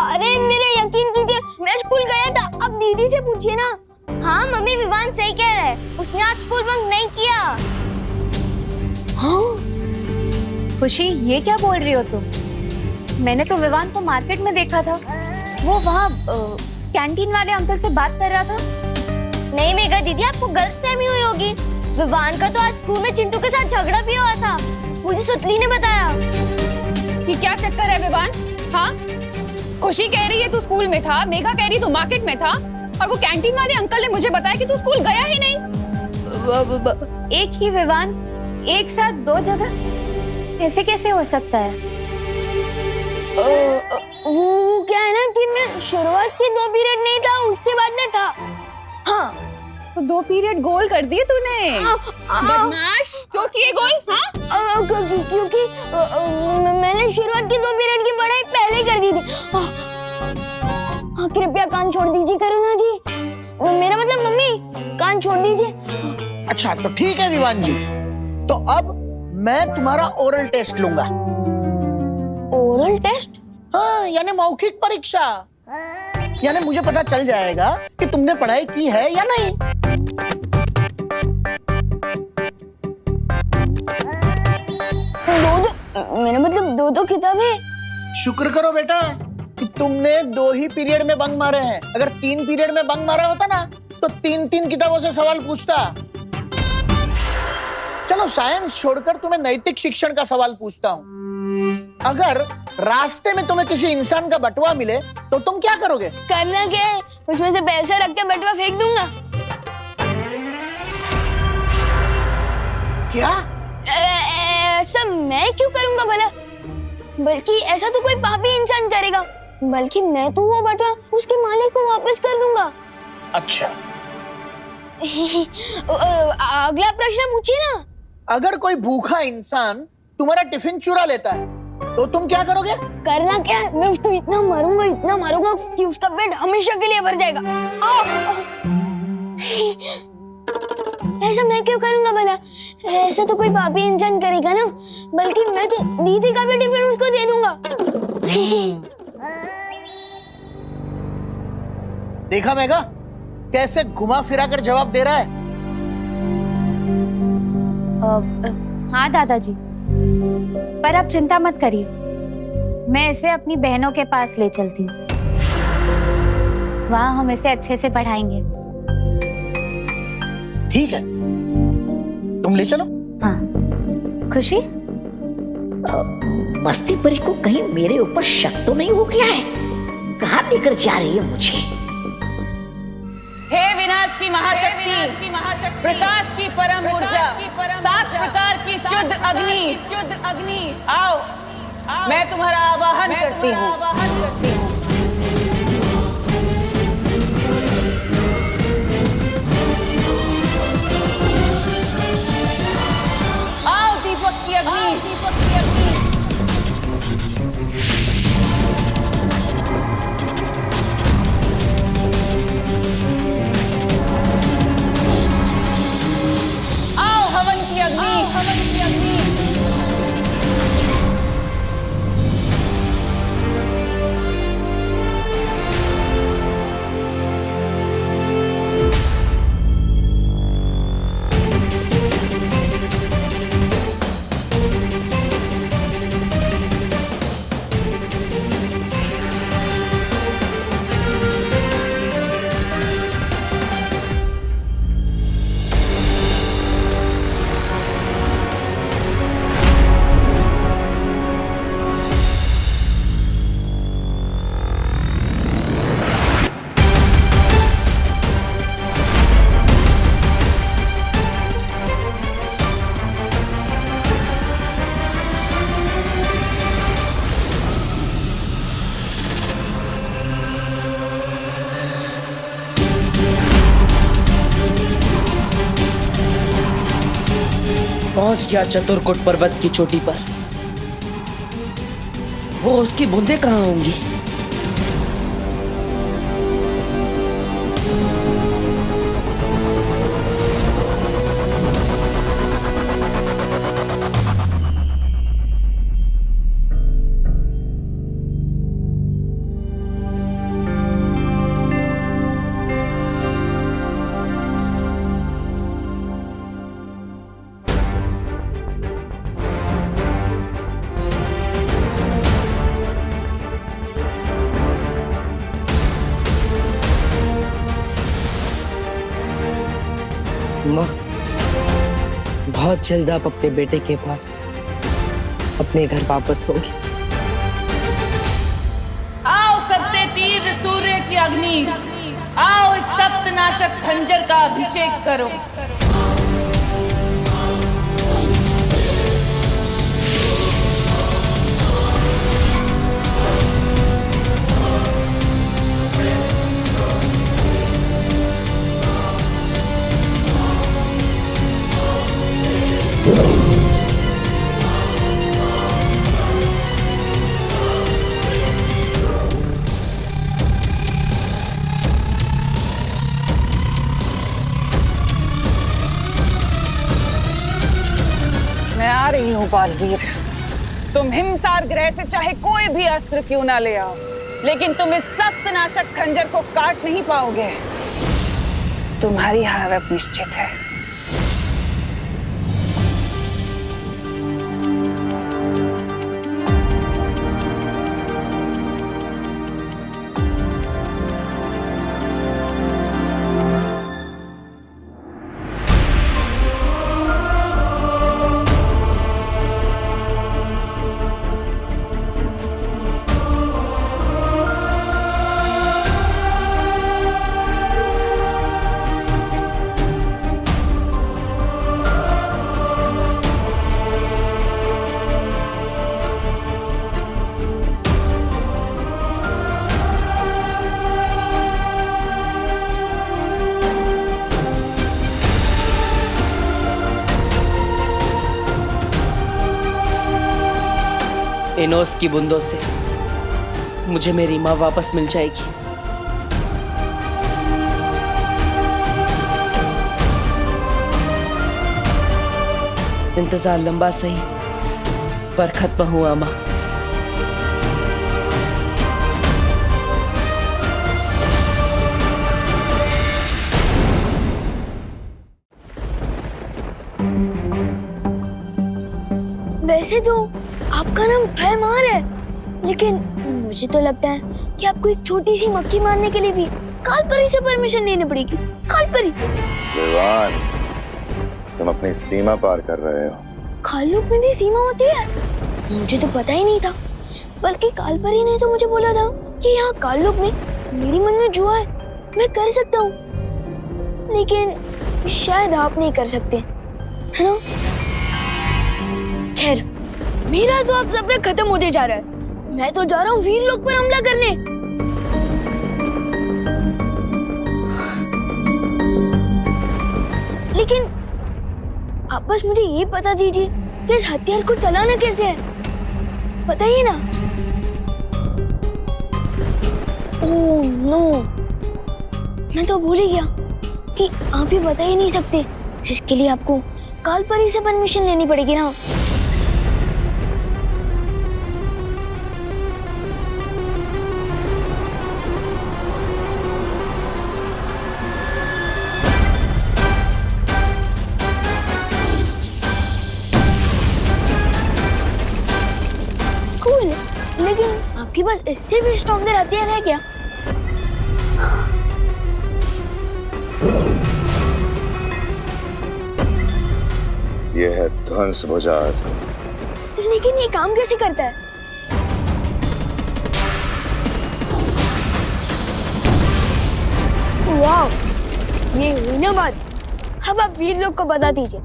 अरे मेरे यकीन कीजिए, मैं स्कूल गया था। अब दीदी से पूछिए ना। हाँ मम्मी, विवान सही कह रहा है, उसने आज स्कूल बंक नहीं किया। हाँ? खुशी, ये क्या बोल रही हो तुम? मैंने तो विवान को मार्केट में देखा था, वो वहाँ कैंटीन वाले अंकल से बात कर रहा था। नहीं मेघा दीदी, आपको गलतफहमी हुई होगी। विवान का तो आज स्कूल में चिंटू के साथ झगड़ा भी हुआ था, मुझे सुतली ने बताया। ये क्या चक्कर है विवान? हाँ, खुशी कह रही है तू स्कूल में था, मेघा कह रही तू मार्केट में था, और वो कैंटीन वाले अंकल ने मुझे बताया कि तू स्कूल गया ही नहीं। एक ही विवान एक साथ दो जगह, ऐसे कैसे हो सकता है? वो क्या है ना कि मैं शुरुआत के 2 पीरियड नहीं था, उसके बाद में था। हाँ, तो 2 पीरियड गोल कर दिए तूने। बदमाश, क्यों किए गोल? हाँ, क्योंकि मैंने शुरुआत की 2 पीरियड की पढ़ाई पहले कर दी थी। कृपया कान छोड़ दीजिए करुणा जी, मेरा मतलब मम्मी, कान छोड़ दीजिए। अच्छा तो ठीक है विवान जी, तो अब मैं तुम्हारा ओरल टेस्ट लूंगा। Oral test? हाँ, यानी मौखिक परीक्षा। यानी मुझे पता चल जाएगा कि तुमने पढ़ाई की है या नहीं। मेरा मतलब 2 किताबें। शुक्र करो बेटा कि तुमने 2 ही पीरियड में बंक मारे हैं। अगर 3 पीरियड में बंक मारा होता ना तो 3 किताबों से सवाल पूछता। चलो साइंस छोड़कर तुम्हें नैतिक शिक्षण का सवाल पूछता हूँ। अगर रास्ते में तुम्हें किसी इंसान का बटुआ मिले तो तुम क्या करोगे? करना क्या है, उसमें से पैसे रख के बटुआ फेंक दूंगा। क्या? ऐसा मैं क्यों करूंगा भला? बल्कि ऐसा तो कोई पापी इंसान करेगा, बल्कि मैं तो वो बटुआ उसके मालिक को वापस कर दूंगा। अच्छा अगला प्रश्न पूछिए ना। अगर कोई भूखा इंसान तुम्हारा टिफिन चुरा लेता है तो तुम क्या करोगे? करना क्या है, मैं उसको इतना मारूंगा कि उसका पेट हमेशा के लिए भर जाएगा। ऐसा मैं क्यों करूंगा भला? ऐसा तो कोई पापी इंसान करेगा ना, बल्कि मैं तो दीदी का भी टिफिन उसको दे दूंगा। देखा मेघा, कैसे घुमा फिरा कर जवाब दे रहा है। हाँ दादाजी, पर आप चिंता मत करिए, मैं इसे अपनी बहनों के पास ले चलती हूँ, वहाँ हम इसे अच्छे से पढ़ाएंगे। ठीक है, तुम ले चलो। हाँ खुशी, मस्ती परी को कहीं मेरे ऊपर शक तो नहीं हो गया है? कहाँ लेकर जा रही है मुझे? हे विनाश की महाशक्ति, प्रकाश की परम ऊर्जा, 7 प्रकार की शुद्ध अग्नि, आओ, मैं तुम्हारा आवाहन करती हूँ। आओ दीपक की अग्नि। आओ हवन की अग्नि। पहुंच गया चतुरकुट पर्वत की चोटी पर, वो उसकी बूंदें कहाँ होंगी? माँ, बहुत जल्द आप अपने बेटे के पास अपने घर वापस होगी। आओ सबसे तीव्र सूर्य की अग्नि, आओ इस सप्तनाशक खंजर का अभिषेक करो। मैं आ रही हूँ बालवीर। तुम हिमसार ग्रह से चाहे कोई भी अस्त्र क्यों ना ले आओ, लेकिन तुम इस सप्तनाशक खंजर को काट नहीं पाओगे। तुम्हारी हार अब निश्चित है। इन ओस की बूंदों से मुझे मेरी माँ वापस मिल जाएगी। इंतजार लंबा सही पर खत्म हुआ माँ। वैसे तो आपका नाम भय मार है, लेकिन मुझे तो लगता है कि आपको एक छोटी सी मक्खी मारने के लिए भी कालपरी से परमिशन लेनी पड़ेगी। कालपरी? विवान, तुम अपनी सीमा पार कर रहे हो। काललोक में भी सीमा होती है? मुझे तो पता ही नहीं था, बल्कि कालपरी ने तो मुझे बोला था कि यहाँ काललोक में मेरे मन में जो है मैं कर सकता हूँ, लेकिन शायद आप नहीं कर सकते, है ना? खैर, मेरा तो अब सब्र खत्म होते जा रहा है। मैं तो जा रहा हूँ वीर लोक पर हमला करने। लेकिन आप बस मुझे ये बता दीजिए कि इस हथियार को चलाना कैसे है, बताइए ना। ओह नो, मैं तो भूल ही गया कि आप ये बता ही नहीं सकते। इसके लिए आपको कालपरी से परमिशन लेनी पड़ेगी ना। कूल, लेकिन आपके पास इससे भी स्ट्रॉन्गर हथियार है क्या? यह है ध्वंस भुजा अस्त्र। लेकिन ये काम कैसे करता है? वाह, ये हुई ना बात। अब आप वीर लोग को बता दीजिए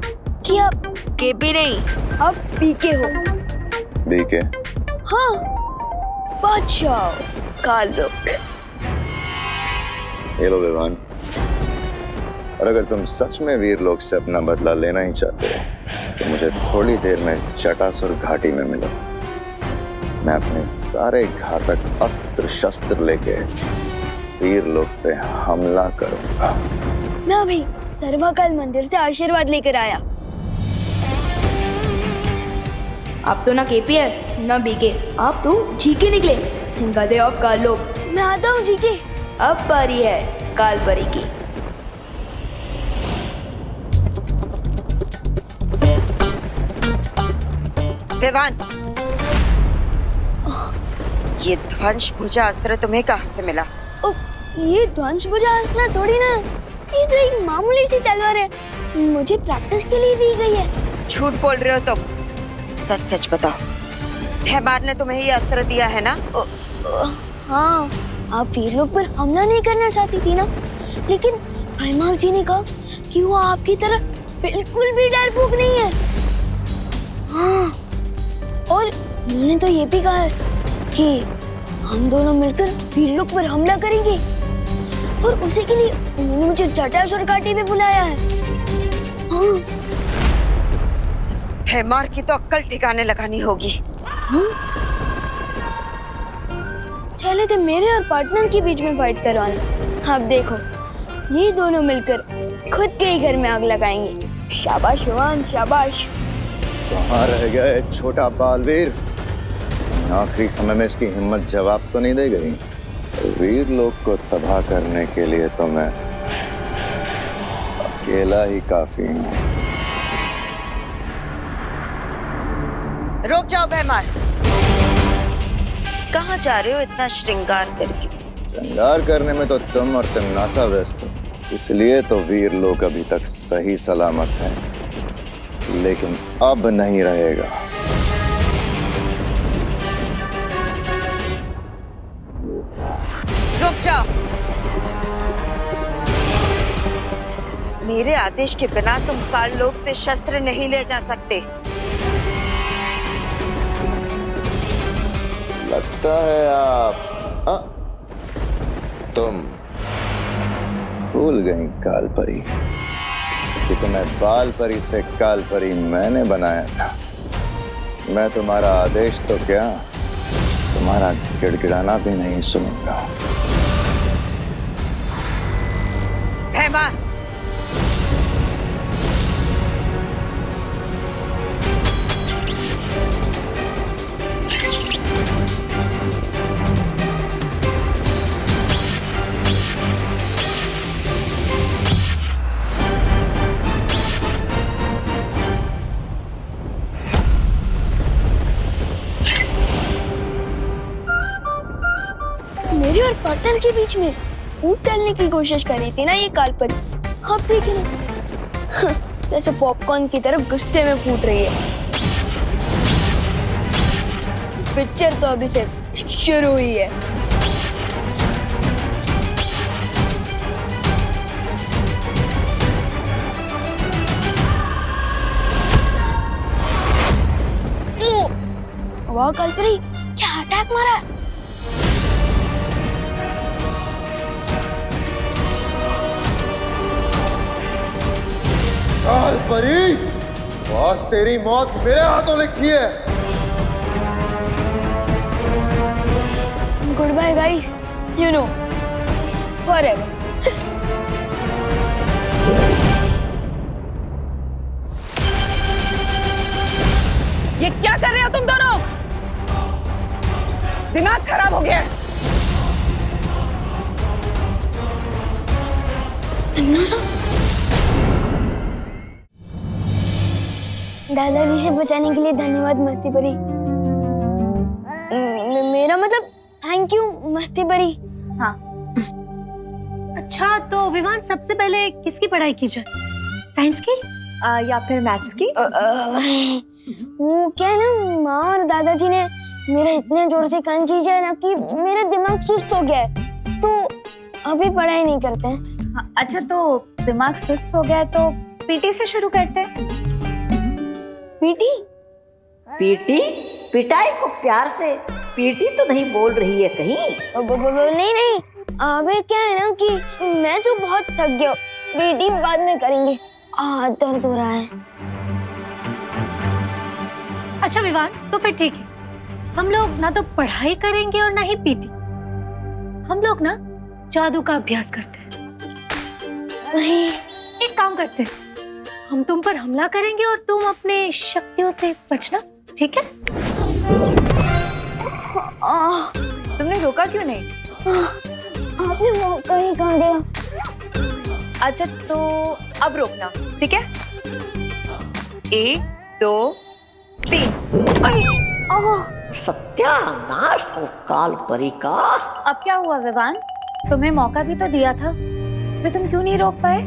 कि आप केपी नहीं, अब पीके हो। बीके? हाँ, बादशाह काललोक। ये लो विवान, और अगर तुम सच में वीर लोग से अपना बदला लेना ही चाहते हो तो मुझे थोड़ी देर में जटासुर घाटी में मिलो। मैं अपने सारे घातक अस्त्र शस्त्र लेके वीर लोग पे हमला करूंगा। ना भाई, सर्वकाल मंदिर से आशीर्वाद लेकर आया। आप तो ना केपी है ना बीके, आप तो जीके निकले, गधे ऑफ काल लोग। मैं आता हूँ जीके। अब बारी है काल परी की। विवान, ये ध्वंस भुजा अस्त्र तुम्हें कहाँ से मिला? ये ध्वंस भुजा अस्त्र थोड़ी ना, ये तो एक मामूली सी तलवार है, मुझे प्रैक्टिस के लिए दी गई है। झूठ बोल रहे हो तुम, सच सच बताओ। भैमार ने तुम्हें ये अस्त्र दिया है ना? हाँ, आप वीर लोग पर हमला नहीं करना चाहती थी ना, लेकिन भैमार जी ने कहा कि वो आपकी तरह बिल्कुल भी डरपोक नहीं है। हाँ, और उन्होंने तो ये भी कहा है कि हम दोनों मिलकर वीर लोग पर हमला करेंगे, और उसी के लिए उन्होंने मुझे जटासुर घाटी में बुलाया है। हाँ। भैमार की तो अक्ल ठिकाने लगानी होगी। चले थे मेरे और पार्टनर के बीच में फाइट करवाना। अब देखो, ये दोनों मिलकर खुद के ही घर में आग लगाएंगे। शाबाश विवान, शाबाश। कहाँ रह गया है छोटा बालवीर? आखिरी समय में इसकी हिम्मत जवाब तो नहीं दे गई। वीर लोग को तबाह करने के लिए तो मैं अकेला ही काफी हूँ। रुक जाओ भैमार, कहाँ जा रहे हो इतना श्रृंगार करके? श्रृंगार करने में तो तुम और तिमनासा व्यस्त हो, इसलिए तो वीर लोग अभी तक सही सलामत हैं, लेकिन अब नहीं रहेगा। रुक जाओ, मेरे आदेश के बिना तुम काल लोक से शस्त्र नहीं ले जा सकते। लगता है आप तुम भूल गई काल परी कि तुम्हें बाल परी से काल परी मैंने बनाया था। मैं तुम्हारा आदेश तो क्या, तुम्हारा गिड़गिड़ाना भी नहीं सुनूंगा। भैमार, मेरे और पार्टनर के बीच में फूट डालने की कोशिश कर रही थी ना ये काल परी। अब देखिए ना, जैसे पॉपकॉर्न की तरफ गुस्से में फूट रही है। पिक्चर तो अभी से शुरू हुई है। वाह काल परी, क्या अटैक मारा! काल परी, बॉस तेरी मौत मेरे हाथों लिखी है। Good bye guys, you know, forever. ये क्या कर रहे हो तुम दोनों? दिमाग खराब हो गया है। दादाजी से बचाने के लिए धन्यवाद मस्ती परी। मेरा मतलब थैंक यू मस्ती परी। हाँ। अच्छा, तो विवान सबसे पहले किसकी पढ़ाई की जाए? साइंस की या फिर मैथ्स की? वो क्या है ना, माँ और दादाजी ने मेरा इतने जोर से कान कीजिए ना कि मेरा दिमाग सुस्त हो गया है, तो अभी पढ़ाई नहीं करते हैं। हाँ, अच्छा, तो दिमाग सुस्त हो गया है तो पीटी से शुरू करते हैं। पीटी? पीटी? पिटाई को प्यार से पीटी तो नहीं बोल रही है कहीं? नहीं नहीं, अबे क्या है ना कि मैं तो बहुत थक गया, पीटी बाद में करेंगे, दर्द हो रहा है। अच्छा विवान, तो फिर ठीक है, हम लोग ना तो पढ़ाई करेंगे और ना ही पीटी, हम लोग ना जादू का अभ्यास करते हैं। नहीं, एक काम करते हैं, हम तुम पर हमला करेंगे और तुम अपने शक्तियों से बचना, ठीक है? तुमने रोका क्यों नहीं? आपने मौका ही कहाँ दिया। अच्छा तो अब रोकना, ठीक है? 1 2 3। सत्यानाश हो काल परी का। अब क्या हुआ विवान? तुम्हें मौका भी तो दिया था, फिर तुम क्यों नहीं रोक पाए?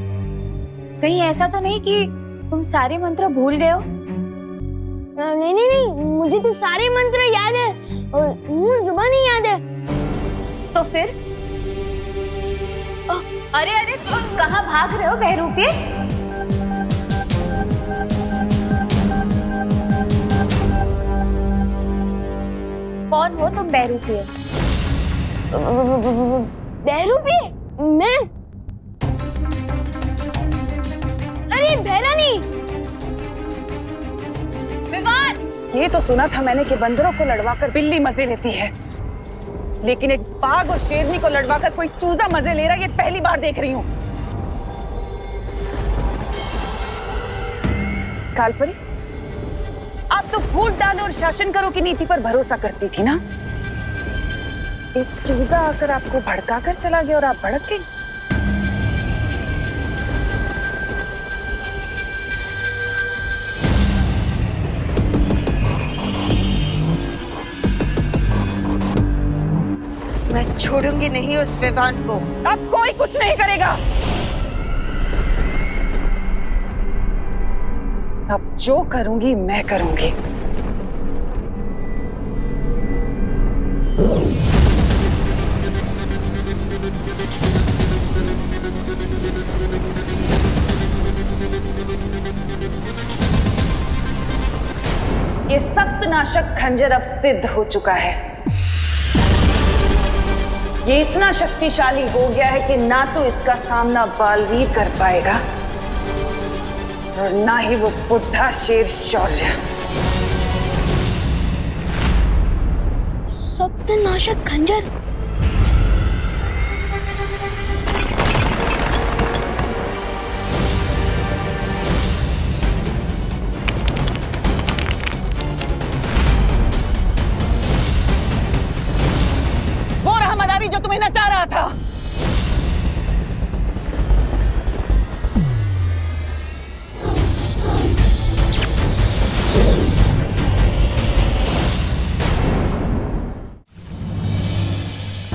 कहीं ऐसा तो नहीं कि तुम सारे मंत्र भूल गए हो? नहीं नहीं नहीं, मुझे तो सारे मंत्र याद है और मुंह जुबान ही याद है। तो फिर? अरे अरे तुम कहाँ भाग रहे हो बहरूपे? कौन हो तुम बहरूपे? बहरूपे? मैं? अरे बहरानी। विवान! ये तो सुना था मैंने कि बंदरों को लड़वाकर बिल्ली मजे लेती है, लेकिन एक बाघ और शेरनी को लड़वाकर कोई चूजा मजे ले रहा है, ये पहली बार देख रही हूँ। कालपरी, आप तो फूट डालो और शासन करो की नीति पर भरोसा करती थी ना। एक चूजा आकर आपको भड़काकर चला गया और आप भड़क गई। मैं छोड़ूंगी नहीं उस विवान को। अब कोई कुछ नहीं करेगा। अब जो करूंगी मैं करूंगी। ये सप्तनाशक खंजर अब सिद्ध हो चुका है। ये इतना शक्तिशाली हो गया है कि ना तो इसका सामना बालवीर कर पाएगा और ना ही वो बुढ़ा शेर शौर्य। सप्तनाशक खंजर? वो रहा मदारी जो तुम्हें नचा रहा था।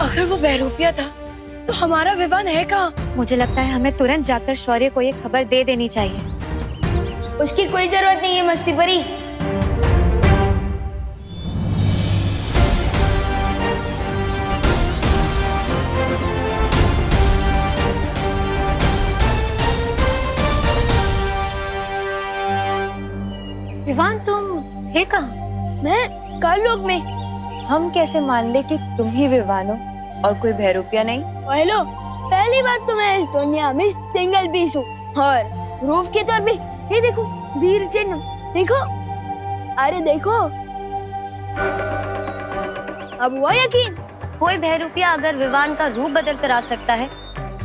अगर वो बहरूपिया था तो हमारा विवान है कहाँ? मुझे लगता है हमें तुरंत जाकर शौर्य को ये खबर दे देनी चाहिए। उसकी कोई जरूरत नहीं है मस्ती परी। विवान तुम थे कहाँ? मैं काललोक में। हम कैसे मान ले कि तुम ही विवान हो और कोई बहरूपिया नहीं? हेलो, पहली बात तो मैं इस दुनिया में सिंगल पीस हूँ और प्रूफ के तौर पे ये देखो वीर चिन्ह, देखो, अरे देखो, अब हुआ यकीन? कोई बहरूपिया अगर विवान का रूप बदल कर आ सकता है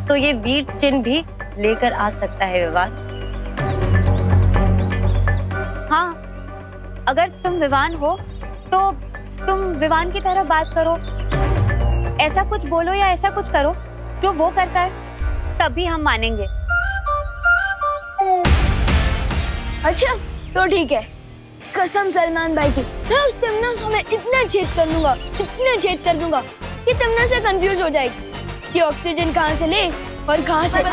तो ये वीर चिन्ह भी लेकर आ सकता है विवान। हाँ, अगर तुम विवान हो तो तुम विवान की तरह बात करो, ऐसा कुछ बोलो या ऐसा कुछ करो जो वो करता है, तभी हम मानेंगे। अच्छा तो ठीक है, कसम सलमान भाई की, मैं उस तमन्ना में इतना छेद कर दूंगा, इतना छेद कर दूंगा कि तमन्ना से कंफ्यूज हो जाएगी कि ऑक्सीजन कहाँ से ले और कहाँ से।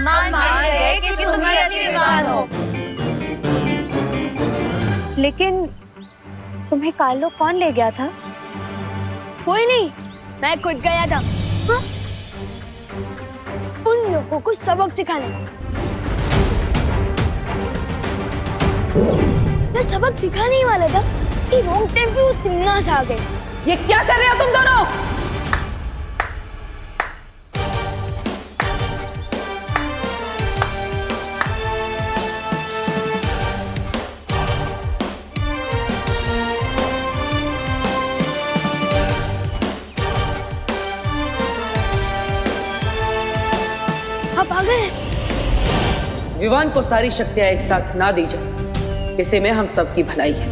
मान रहे कि तुम ही असली विवान हो। लेकिन तुम्हें काललोक कौन ले गया था? कोई नहीं, मैं खुद गया था। हाँ? उन लोगों को सबक सिखाने। मैं सबक सिखाने ही वाला था कि रॉन्ग टाइम पे वो तिमनास आ गए। ये क्या कर रहे हो तुम दोनों? आप आ गए। विवान को सारी शक्तियां एक साथ ना दी जाए, इसी में हम सबकी भलाई है।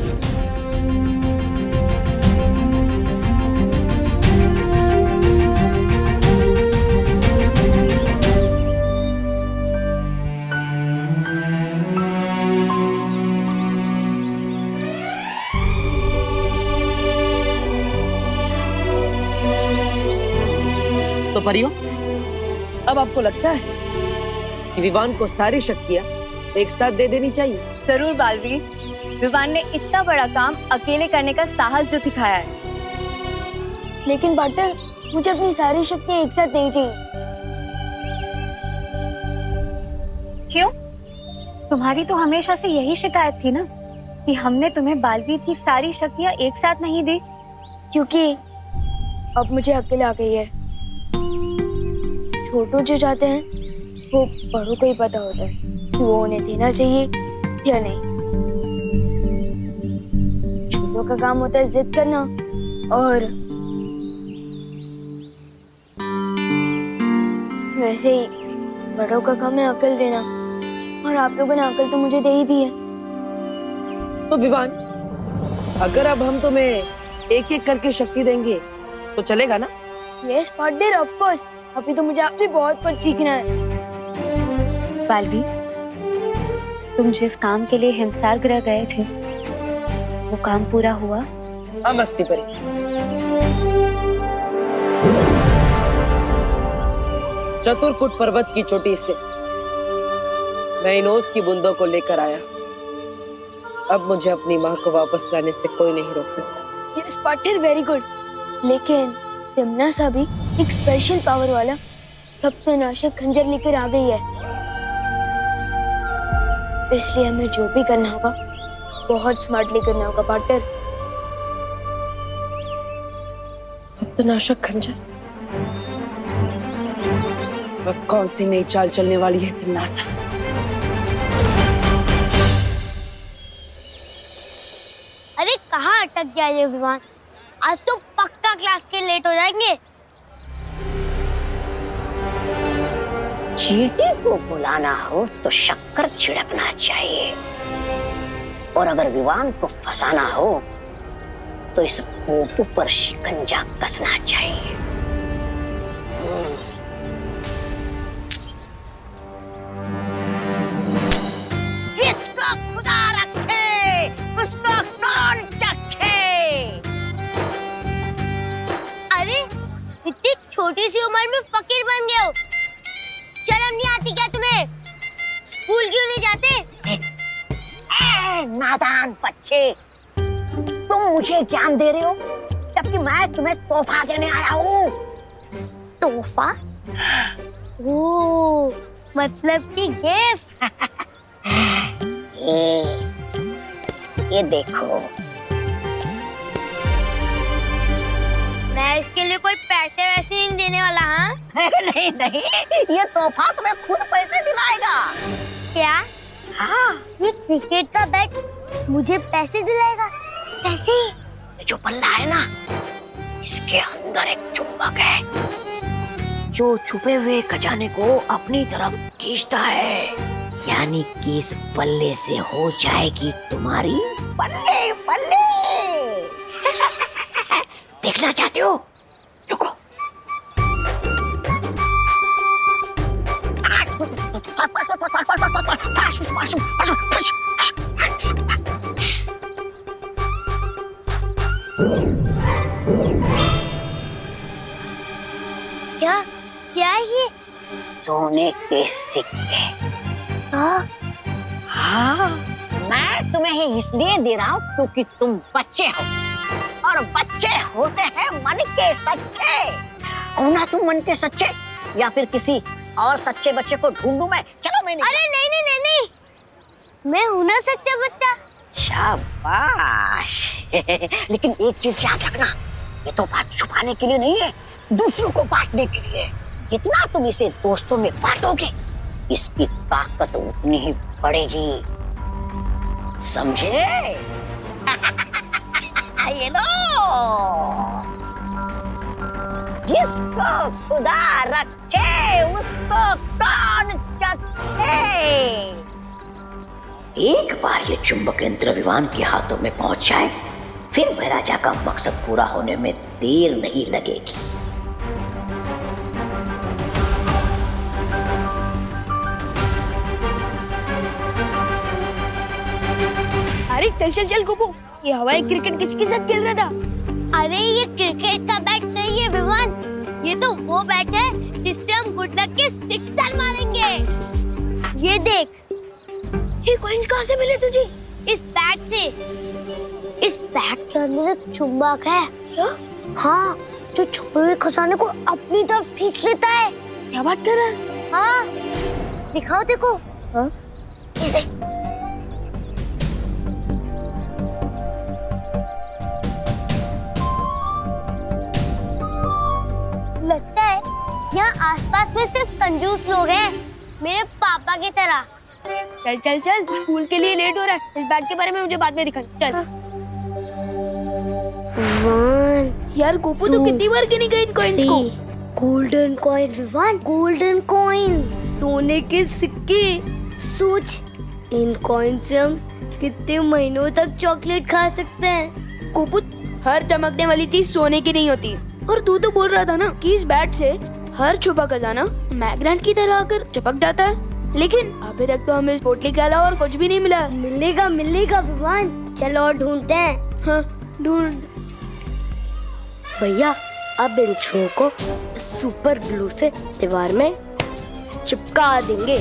तो परियों, अब आपको लगता है कि विवान को सारी शक्तियां एक साथ दे देनी चाहिए? जरूर बालवीर। विवान ने इतना बड़ा काम अकेले करने का साहस जो दिखाया है। लेकिन पार्टनर, मुझे अपनी सारी शक्तियां एक साथ नहीं चाहिए। क्यों? तुम्हारी तो हमेशा से यही शिकायत थी ना कि हमने तुम्हें बालवीर की सारी शक्तियां एक साथ नहीं दी। क्योंकि अब मुझे अकेले आ गई है। छोटू जो चाहते हैं वो बड़ों को ही पता होता है कि वो उन्हें देना चाहिए या नहीं। छोटों का काम होता है जिद करना और वैसे ही बड़ों का काम है अकल देना, और आप लोगों ने अकल तो मुझे दे ही दी है। तो विवान, अगर अब हम तुम्हें एक एक करके शक्ति देंगे तो चलेगा ना? Yes partner, of course. अभी तो मुझे आपसे बहुत कुछ सीखना है। बालवीर, तुम जिस काम के लिए हिमसार ग्रह गए थे वो काम पूरा हुआ? हाँ मस्ती परी। चतुरकुट पर्वत की चोटी से मैं इन ओस की बूंदों को लेकर आया। अब मुझे अपनी माँ को वापस लाने से कोई नहीं रोक सकता। Yes partner, very good. लेकिन तिमनासा भी एक स्पेशल पावर वाला सप्तनाशक खंजर लेकर आ गई है, इसलिए हमें जो भी करना होगा बहुत स्मार्टली करना होगा पार्टनर। सप्तनाशक खंजर? अब कौन सी नई चाल चलने वाली है तिमनासा? अरे कहाँ अटक गया ये विमान? आज तो पक्का क्लास के लेट हो जाएंगे। चींटी को बुलाना हो तो शक्कर छिड़कना चाहिए, और अगर विवान को फंसाना हो तो इस पोपू पर शिकंजा कसना चाहिए। जिसको खुदा रखे उसको कौन चखे। अरे इतनी छोटी सी उम्र में फकीर बन गए हो, शर्म नहीं आती क्या तुम्हें? स्कूल क्यों नहीं जाते? नादान बच्चे, तुम मुझे ज्ञान दे रहे हो जबकि मैं तुम्हें तोहफा देने आया हूँ। तोहफा? ओह, मतलब कि गिफ्ट। ये देखो। मैं इसके लिए कोई पैसे वैसे नहीं देने वाला। हाँ? नहीं नहीं, ये तोहफा तुम्हें खुद पैसे दिलाएगा। क्या? हाँ, ये क्रिकेट का बैट मुझे पैसे दिलाएगा? पैसे? ये जो बल्ला है ना, इसके अंदर एक चुंबक है जो छुपे हुए खजाने को अपनी तरफ खींचता है, यानी कि इस बल्ले से हो जाएगी तुम्हारी बल्ले बल्ले। देखना चाहते हो? रुको। क्या क्या है ये? सोने के सिक्के। हाँ, मैं तुम्हें ही इसलिए दे रहा हूँ क्योंकि तुम बच्चे हो, और बच्चे होते हैं मन के सच्चे। हो ना तुम मन के सच्चे, या फिर किसी और सच्चे बच्चे को ढूंढूं मैं? चलो मैंने। अरे नहीं नहीं नहीं नहीं, मैं हूं ना सच्चा बच्चा। शाबाश। लेकिन एक चीज याद रखना, ये तो बात छुपाने के लिए नहीं है, दूसरों को बांटने के लिए। जितना तुम इसे दोस्तों में बांटोगे, इसकी ताकत उतनी ही बढ़ेगी, समझे? ये लो। जिसको खुदा रखे उसको कौन चखे। एक बार ये चुंबक यंत्र विमान के हाथों में पहुंच जाए, फिर महाराजा का मकसद पूरा होने में देर नहीं लगेगी। अरे चल चल चल गोपू, ये हवाई क्रिकेट किसके साथ खेल रहा था? अरे ये क्रिकेट का बैट नहीं है विवान, ये तो वो बैट है जिससे हम गुड लक के सिक्सर मारेंगे। ये देख, ये कॉइन्स कहाँ से मिले तुझे? इस बैट से। इस बैट के अंदर एक चुंबक है। क्या? हाँ, जो छुपे हुए खजाने को अपनी तरफ खींच लेता है। क्या बात कर रहा है? हाँ, दिखाओ देखो। हाँ? ये देख। लगता है यहाँ आसपास में सिर्फ कंजूस लोग हैं, मेरे पापा की तरह। चल चल चल, स्कूल के लिए लेट हो रहा है। इस बैट के बारे में मुझे बाद में दिखा। चल। यार गोपू, तू कितनी बार गिनी गई इन कॉइन्स को? Golden coin Vivaan, golden coin, सोने के सिक्के। सोच, इन कॉइन से हम कितने महीनों तक चॉकलेट खा सकते हैं। गोपू, हर चमकने वाली चीज सोने की नहीं होती। और तू तो बोल रहा था ना कि इस बैट से हर छुपा खजाना मैग्नेट की तरह आकर चिपक जाता है, लेकिन अभी तक तो हमें इस पोटली के अलावा और कुछ भी नहीं मिला। मिलेगा मिलेगा विवान, चलो और ढूंढते हैं। हाँ, ढूंढ। भैया, अब इन छुओं को सुपर ग्लू से दीवार में चिपका देंगे।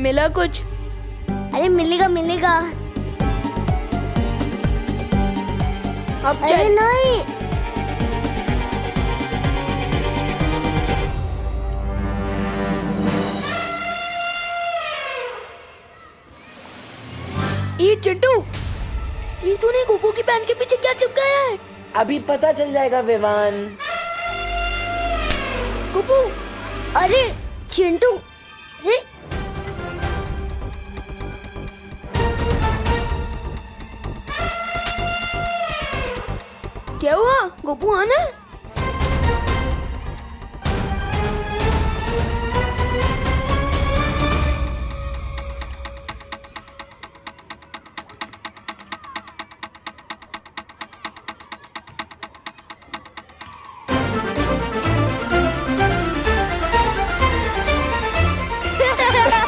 मिला कुछ? अरे मिलेगा मिलेगा। अब अरे नहीं, ये चिंटू, ये तूने गोपू की पैंट के पीछे क्या चिपकाया है? अभी पता चल जाएगा विवान। गोपू, अरे चिंटू, अरे क्या हुआ? गोपू आना है?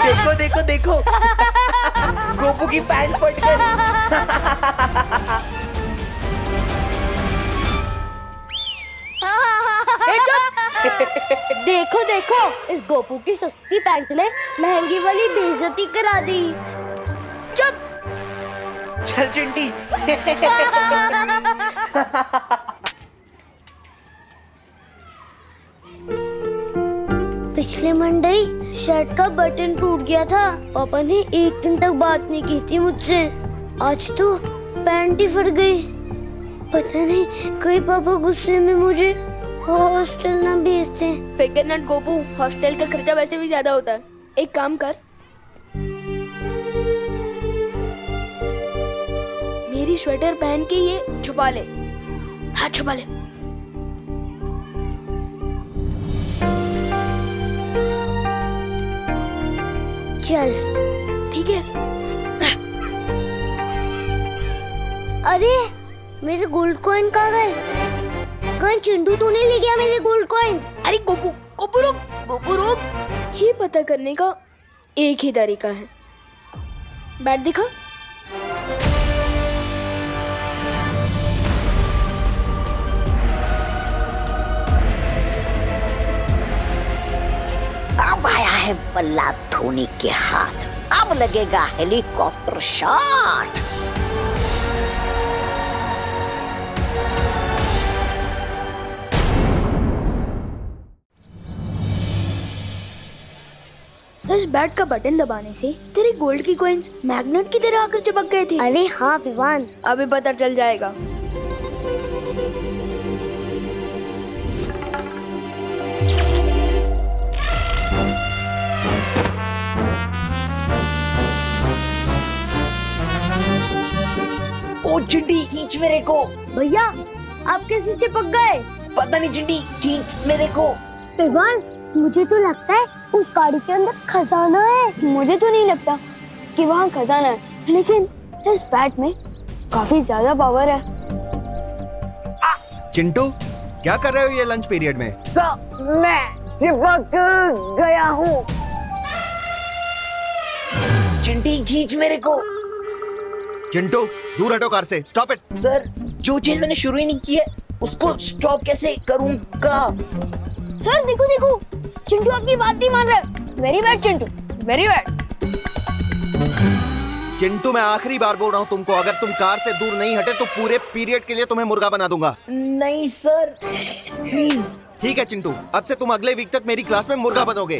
देखो देखो देखो, गोपू की पैंट फट गई। देखो देखो, इस गोपू की सस्ती पैंट ने महंगी वाली बेइज्जती करा दी। चुप। चल चिंटी। पिछले मंडे शर्ट का बटन टूट गया था। पापा ने एक दिन तक बात नहीं की थी मुझसे, आज तो पैंट ही फट गई। पता नहीं कहीं पापा गुस्से में मुझे हॉस्टल ना भेजते। फिकर नट गोपू, हॉस्टल का खर्चा वैसे भी ज्यादा होता है। एक काम कर, मेरी स्वेटर पहन के ये छुपा ले। हाँ, छुपा ले। चल ठीक है। अरे मेरे गोल्ड कॉइन कहाँ गए? कहीं चिंटू तो नहीं ले गया मेरे गोल्ड कॉइन? अरे गोपू, गोपू रुक, गोपू रुक। ये पता करने का एक ही तरीका है। बैट दिखा। अब आया है बल्ला धोनी के हाथ, अब लगेगा हेलीकॉप्टर शॉट। इस बैट का बटन दबाने से तेरे गोल्ड की कॉइन्स मैग्नेट की तरह आकर चिपक गए थे। अरे हाँ विवान, अभी पता चल जाएगा। ओ चिंटी, खींच मेरे को। भैया आप कैसे चिपक गए? पता नहीं चिंटी, खींच मेरे को। विवान, मुझे तो लगता है उस गाड़ी के अंदर खजाना है। मुझे तो नहीं लगता कि वहाँ खजाना है, लेकिन इस बैट में काफी ज्यादा पावर है। चिंटू, क्या कर रहे हो ये लंच पीरियड में? मैं चिपक गया हूँ। चिंटी, खींच मेरे को। चिंटू, दूर हटो कार से। Stop it. सर, जो चीज मैंने शुरू ही नहीं की है उसको स्टॉप कैसे करूँगा? सर देखो देखो, चिंटू आपकी बात नहीं मान रहा है। Very bad Chintu, very bad. Chintu, मैं आखिरी बार बोल रहा हूँ तुमको, अगर तुम कार से दूर नहीं हटे तो पूरे पीरियड के लिए तुम्हें मुर्गा बना दूंगा। नहीं सर, प्लीज। ठीक है चिंटू, अब से तुम अगले वीक तक मेरी क्लास में मुर्गा बनोगे।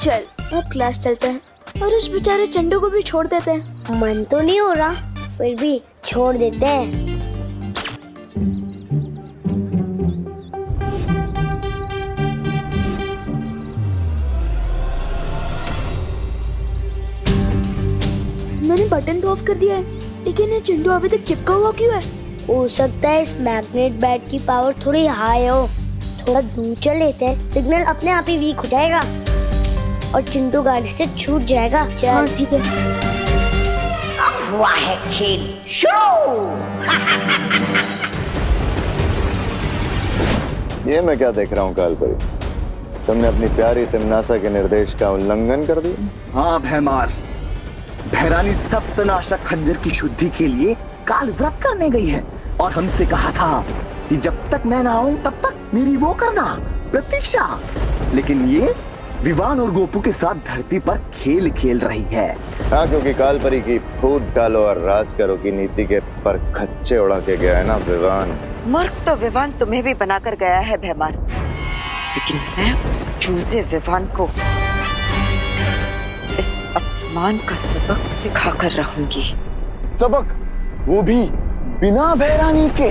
चल, अब क्लास चलते हैं और उस बेचारे चिंटू को भी छोड़ देते हैं। मन तो नहीं हो रहा, फिर भी छोड़ देते हैं। मैंने बटन तो ऑफ कर दिया है, लेकिन ये चिंटू अभी तक चिपका हुआ क्यों है? हो सकता है इस मैग्नेट बैट की पावर थोड़ी हाई हो। थोड़ा दूर चल लेते हैं, सिग्नल अपने आप ही वीक हो जाएगा और चिंटू गाड़ी से छूट जाएगा। चल। हाँ ठीक है। हुआ है खेल शुरू। ये मैं क्या देख रहा हूँ कालपरी? तुमने अपनी प्यारी तिमनासा के निर्देश का उल्लंघन कर दिया। हाँ भैमार, भैरानी सप्तनाशक खंजर की शुद्धि के लिए काल व्रत करने गई है और हमसे कहा था कि जब तक मैं ना आऊं तब तक मेरी वो करना प्रतीक्षा। लेकिन ये विवान और गोपू के साथ धरती पर खेल खेल रही है। हाँ, क्योंकि कालपरी की फूट डालो और राज करो की नीति के पर खच्चे उड़ा के गया है ना विवान। मूर्ख तो विवान तुम्हें भी बनाकर गया है भैमार, लेकिन मैं उस चूजे विवान को इस अपमान का सबक सिखा कर रहूंगी। सबक? वो भी बिना भैरानी के?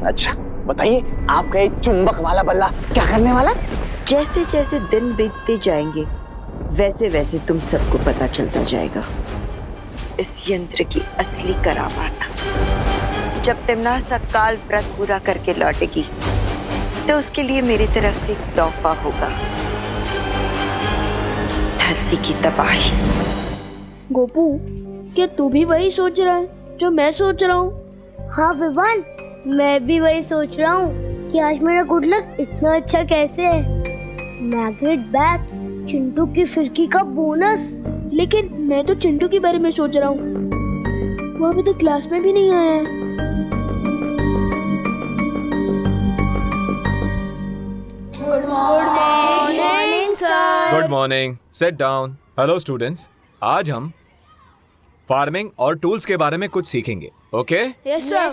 अच्छा बताइए, आपका ये चुंबक वाला बल्ला क्या करने वाला? जैसे जैसे दिन बीतते जाएंगे वैसे वैसे तुम सबको पता चलता जाएगा इस यंत्र की असली करामात। जब तिमनासा काल व्रत पूरा करके लौटेगी तो उसके लिए मेरी तरफ से एक तोहफा होगा, धरती की तबाही। गोपू, क्या तू भी वही सोच रहा है जो मैं सोच रहा हूँ? हाँ विवान, मैं भी वही सोच रहा हूँ कि आज मेरा गुड लक इतना अच्छा कैसे है। मैग्नेट बैट, चिंटू की फिरकी का बोनस। लेकिन मैं तो चिंटू के बारे में सोच रहा हूँ, वो अभी तक क्लास में भी नहीं आया है। Good morning sir. Good morning, sit down. Hello students, आज हम फार्मिंग और टूल्स के बारे में कुछ सीखेंगे। ओके? Yes sir.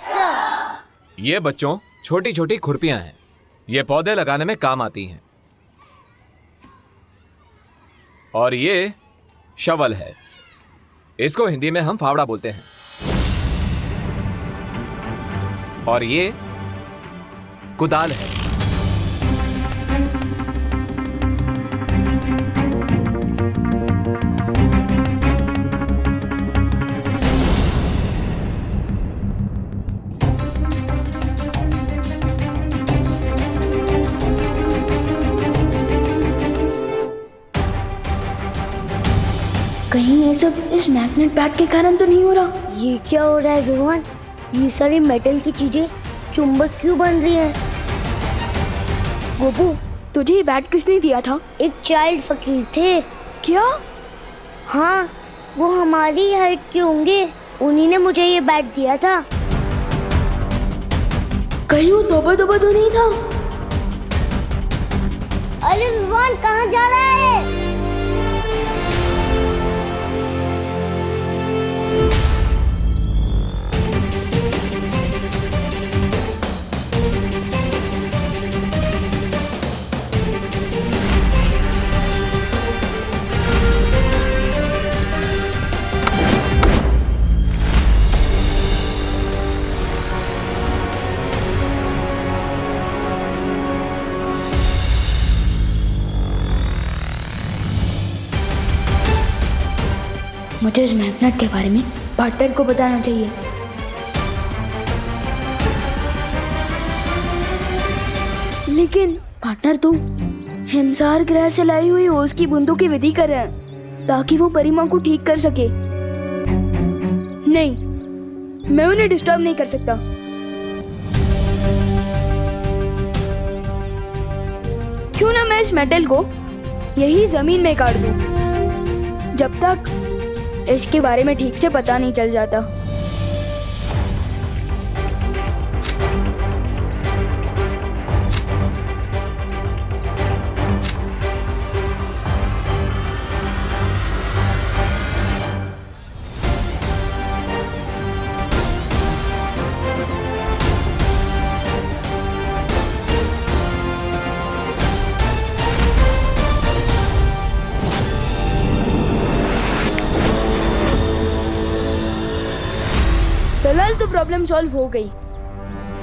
ये बच्चों छोटी छोटी खुरपियां हैं, ये पौधे लगाने में काम आती हैं। और ये शवल है, इसको हिंदी में हम फावड़ा बोलते हैं। और ये कुदाल है। कहीं ये सब इस मैग्नेट बैट के कारण तो नहीं हो रहा? ये क्या हो रहा है विवान? ये सारी मेटल की चीजें चुंबक क्यों बन रही हैं? गोपू, तुझे ये बैट किसने दिया था? एक चाइल्ड फकीर थे। क्या? हाँ, वो हमारी हाइट के होंगे, उन्हीं ने मुझे ये बैट दिया था। कहीं वो तोबा तोबा तो नहीं था? अरे विवान, कहाँ जा रहा है? मुझे इस मैग्नेट के बारे में पार्टनर को बताना चाहिए। लेकिन पार्टनर तुम हिमसार ग्रह से लाई हुई ओस की बूंदों की विधि कर रहे हैं ताकि वो परी माँ को ठीक कर सके। नहीं, मैं उन्हें डिस्टर्ब नहीं कर सकता। क्यों ना मैं इस मेटल को यही जमीन में काट दूं, जब तक इसके बारे में ठीक से पता नहीं चल जाता। फिलहाल तो प्रॉब्लम सॉल्व हो गई।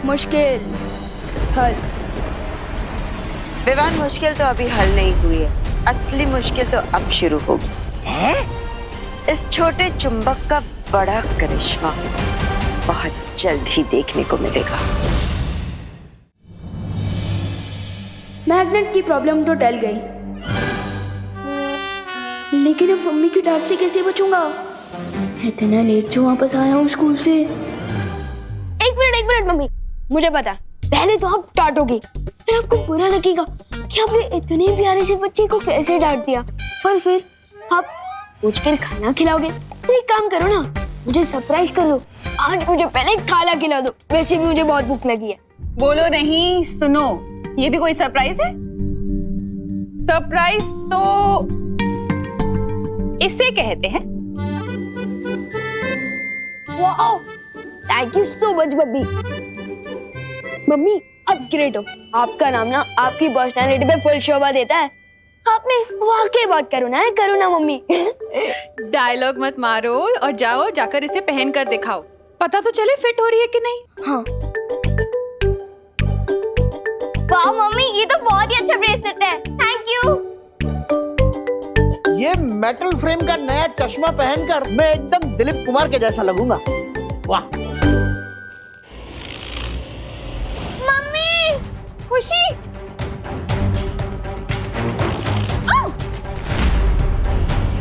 मुश्किल हल। विवान, मुश्किल तो अभी हल नहीं हुई है, असली मुश्किल तो अब शुरू होगी। इस छोटे चुंबक का बड़ा करिश्मा बहुत जल्द ही देखने को मिलेगा। मैग्नेट की प्रॉब्लम तो टल गई, लेकिन अब मम्मी की डांट से कैसे बचूंगा? इतना लेट से वापस आया हूँ स्कूल से। एक मिनट मम्मी, मुझे पता पहले तो आप डांटोगी, फिर आपको बुरा लगेगा कि आपने इतने प्यारे से बच्चे को कैसे डांट दिया, पर फिर आप पूछ कर खाना खिलाओगे। तो एक काम करो ना, मुझे सरप्राइज कर दो। आज मुझे पहले खाना खिला दो, वैसे भी मुझे बहुत भूख लगी है। बोलो नहीं, सुनो, ये भी कोई सरप्राइज है? सरप्राइज तो इसे कहते हैं। Wow, thank you so much mummy. Mummy आप ग्रेट हो, आपका नाम ना आपकी पर्सनालिटी पे फुल शोभा देता है। आपने वाकई बहुत करुणा है, करुणा मम्मी। डायलॉग मत मारो और जाओ, जाकर इसे पहन कर दिखाओ, पता तो चले फिट हो रही है कि नहीं। हाँ। वाह मम्मी, ये तो बहुत ही अच्छा ब्रेसलेट है, थैंक यू। ये मेटल फ्रेम का नया चश्मा पहनकर मैं एकदम दिलीप कुमार के जैसा लगूंगा। वाह मम्मी, खुशी,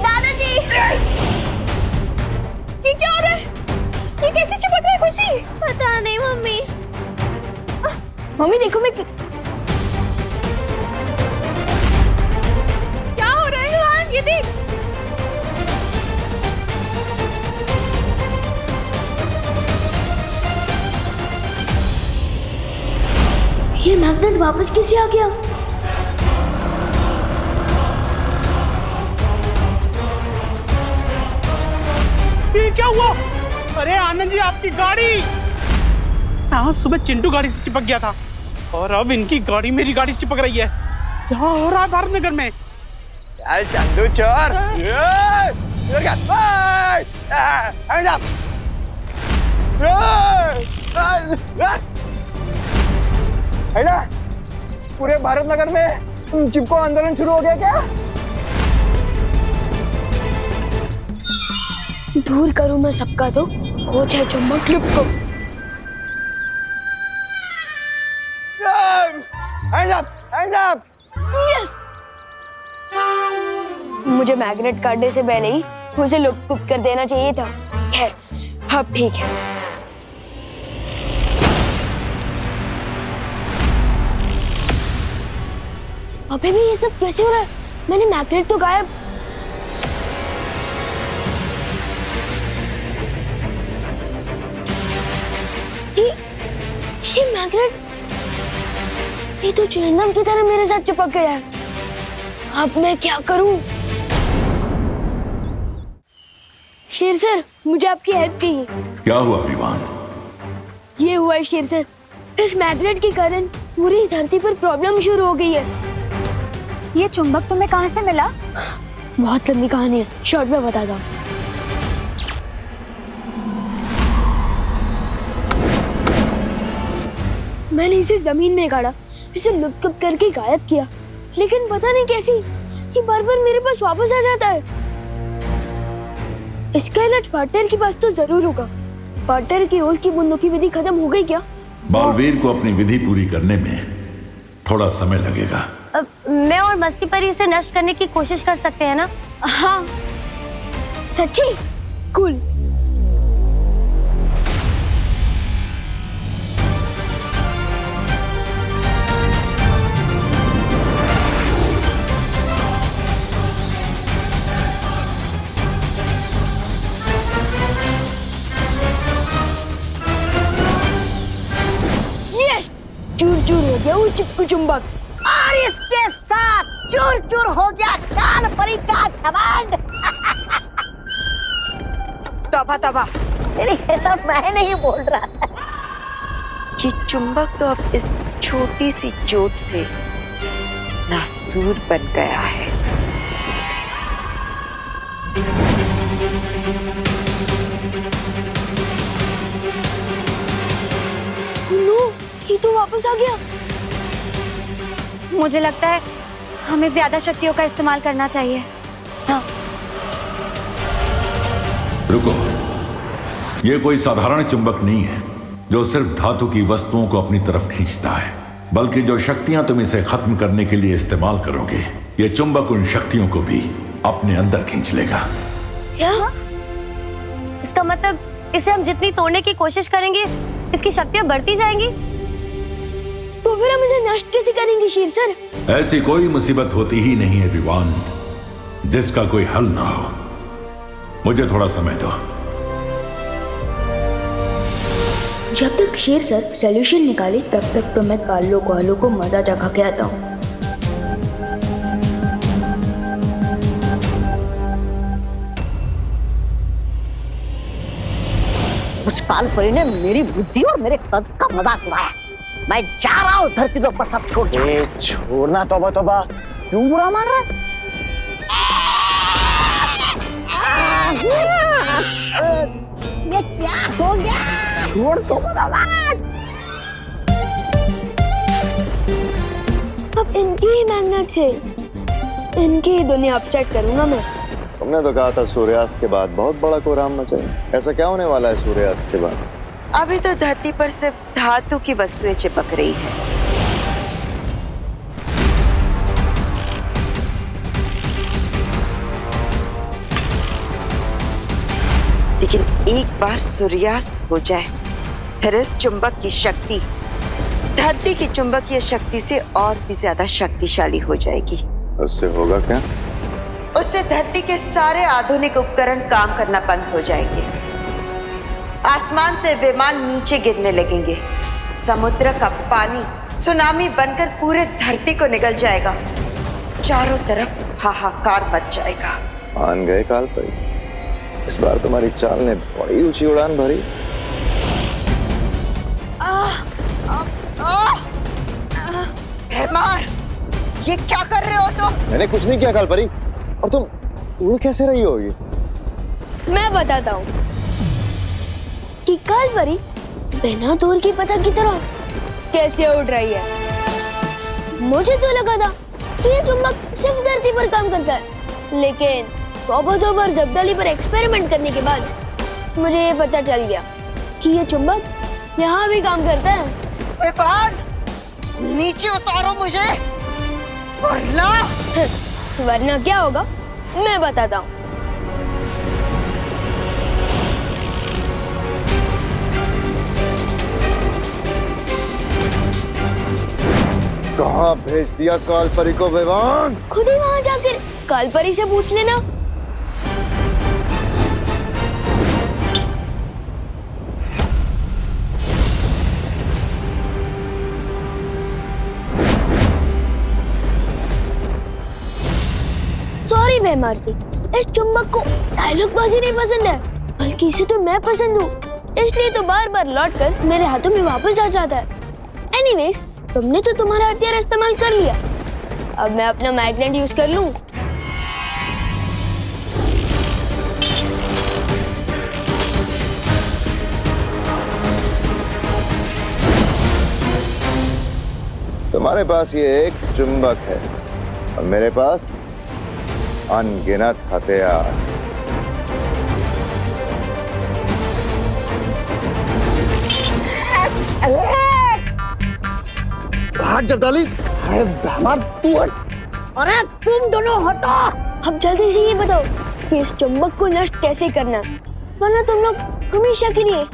दादाजी, ये क्या हो रहा है? ये कैसे चिपक रहा है खुशी? पता नहीं मम्मी। मम्मी देखो, मैं क्या हो रहा है? ये देख, ये मैग्नेट वापस कैसे आ गया? ये क्या हुआ? अरे आनंद जी, आपकी गाड़ी! हाँ, सुबह चिंटू गाड़ी से चिपक गया था और अब इनकी गाड़ी मेरी गाड़ी से चिपक रही है। क्या हो रहा है भारत नगर में? चंदू चोर, पूरे भारत नगर में चिपको आंदोलन शुरू हो गया क्या? दूर करूं मैं सबका तो हो जाए चुंबक लिप को। Hands up! यस! मुझे मैग्नेट काटने से पहले ही उसे लुप्त कर देना चाहिए था। खैर, अब ठीक है। अबे भी ये सब कैसे हो रहा है? मैंने मैग्नेट तो गायब। ये मैग्नेट, ये तो च्युइंगम की तरह मेरे साथ चिपक गया है। अब मैं क्या करूं? शेर सर, मुझे आपकी हेल्प चाहिए। क्या हुआ विवान? ये हुआ है शेर सर, इस मैग्नेट के कारण पूरी धरती पर प्रॉब्लम शुरू हो गई है। ये चुंबक तुम्हें कहाँ से मिला? बहुत लंबी कहानी है, शॉर्ट में बताता हूँ। मैंने इसे जमीन में गाड़ा, इसे लुप्त करके गायब किया, लेकिन पता नहीं कैसी ये बार-बार मेरे पास वापस आ जाता है। इसका इलाज पार्टनर के पास तो जरूर होगा। पार्टनर की ओस की बूंदों की विधि खत्म हो गई क्या? बालवीर को अपनी विधि पूरी करने में थोड़ा समय लगेगा। मैं और मस्ती परी इसे नष्ट करने की कोशिश कर सकते हैं ना? हाँ सच्ची कूल। यस, चूर चूर हो गया वो चिपकू चुंबक और इसके साथ चूर चूर हो गया काल परी का घमंड। तौबा तौबा, ये सब मैं नहीं बोल रहा था। ये चुंबक तो अब इस छोटी सी चोट से नासूर बन गया है। ये तो वापस आ गया। मुझे लगता है हमें ज्यादा शक्तियों का इस्तेमाल करना चाहिए। हाँ। रुको, ये कोई साधारण चुंबक नहीं है जो सिर्फ धातु की वस्तुओं को अपनी तरफ खींचता है, बल्कि जो शक्तियां तुम इसे खत्म करने के लिए इस्तेमाल करोगे, ये चुंबक उन शक्तियों को भी अपने अंदर खींच लेगा। क्या? इसका मतलब इसे हम जितनी तोड़ने की कोशिश करेंगे, इसकी शक्तियां बढ़ती जाएंगी। तो फिर हम इसे नष्ट कैसे करेंगे शेर सर? ऐसी कोई मुसीबत होती ही नहीं है विवान जिसका कोई हल ना हो। मुझे थोड़ा समय दो। जब तक शेर सर सॉल्यूशन निकाले तब तक तो मैं कालो कोहलो को मजा चखा के आता हूँ। उस काल परी ने मेरी बुद्धि और मेरे कद का मजाक उड़ाया। मैं जा रहा हूँ धरती पे ऊपर सब छोड़। छोड़ना, तौबा तौबा, क्यों बुरा मान रहा है? ये क्या हो गया? छोड़ दो भगवान। अब इनकी ही मैग्नेट से इनकी ही दुनिया अपसेट करूंगा मैं। तुमने तो कहा था सूर्यास्त के बाद बहुत बड़ा कोहराम मचाएगा। ऐसा क्या होने वाला है सूर्यास्त के बाद? अभी तो धरती पर सिर्फ धातु की वस्तुएं चिपक रही है। लेकिन एक बार सूर्यास्त हो जाए फिर इस चुंबक की शक्ति धरती की चुंबकीय शक्ति से और भी ज्यादा शक्तिशाली हो जाएगी। उससे होगा क्या? उससे धरती के सारे आधुनिक उपकरण काम करना बंद हो जाएंगे। आसमान से विमान नीचे गिरने लगेंगे। समुद्र का पानी सुनामी बनकर पूरे धरती को निगल जाएगा। चारों तरफ हाहाकार मच जाएगा। मान गए काल परी, इस बार तुम्हारी चाल ने बड़ी ऊंची उड़ान भरी। भैमार, ये क्या कर रहे हो तुम? मैंने कुछ नहीं किया काल परी, और तुम उड़ कैसे रही होगी? मैं बताता हूँ कि काल परी बिना दूर की पतंग की तरह कैसे उड़ रही है। मुझे तो लगा था कि ये चुंबक सिर्फ धरती पर काम करता है, लेकिन तौबा जब्दाली पर एक्सपेरिमेंट करने के बाद मुझे ये पता चल गया कि ये चुंबक यहाँ भी काम करता है। विवान, नीचे उतारो मुझे, वरना क्या होगा मैं बताता हूँ। कहाँ भेज दिया काल परी को विवान? खुद ही वहाँ जाकर काल परी से पूछ लेना। सॉरी भैमार जी, इस चुंबक को डायलॉग बाजी नहीं पसंद है, बल्कि इसे तो मैं पसंद हूँ, इसलिए तो बार बार लौट कर मेरे हाथों में वापस आ जाता है। एनीवेज, तुमने तो तुम्हारा हथियार इस्तेमाल कर लिया, अब मैं अपना मैग्नेट यूज कर लूं। तुम्हारे पास ये एक चुंबक है और मेरे पास अनगिनत हथियार। हाथ जब डाली अरे बेमान तू अरे तुम दोनों हटो। अब जल्दी से ये बताओ कि इस चुंबक को नष्ट कैसे करना, वरना तुम लोग हमेशा के लिए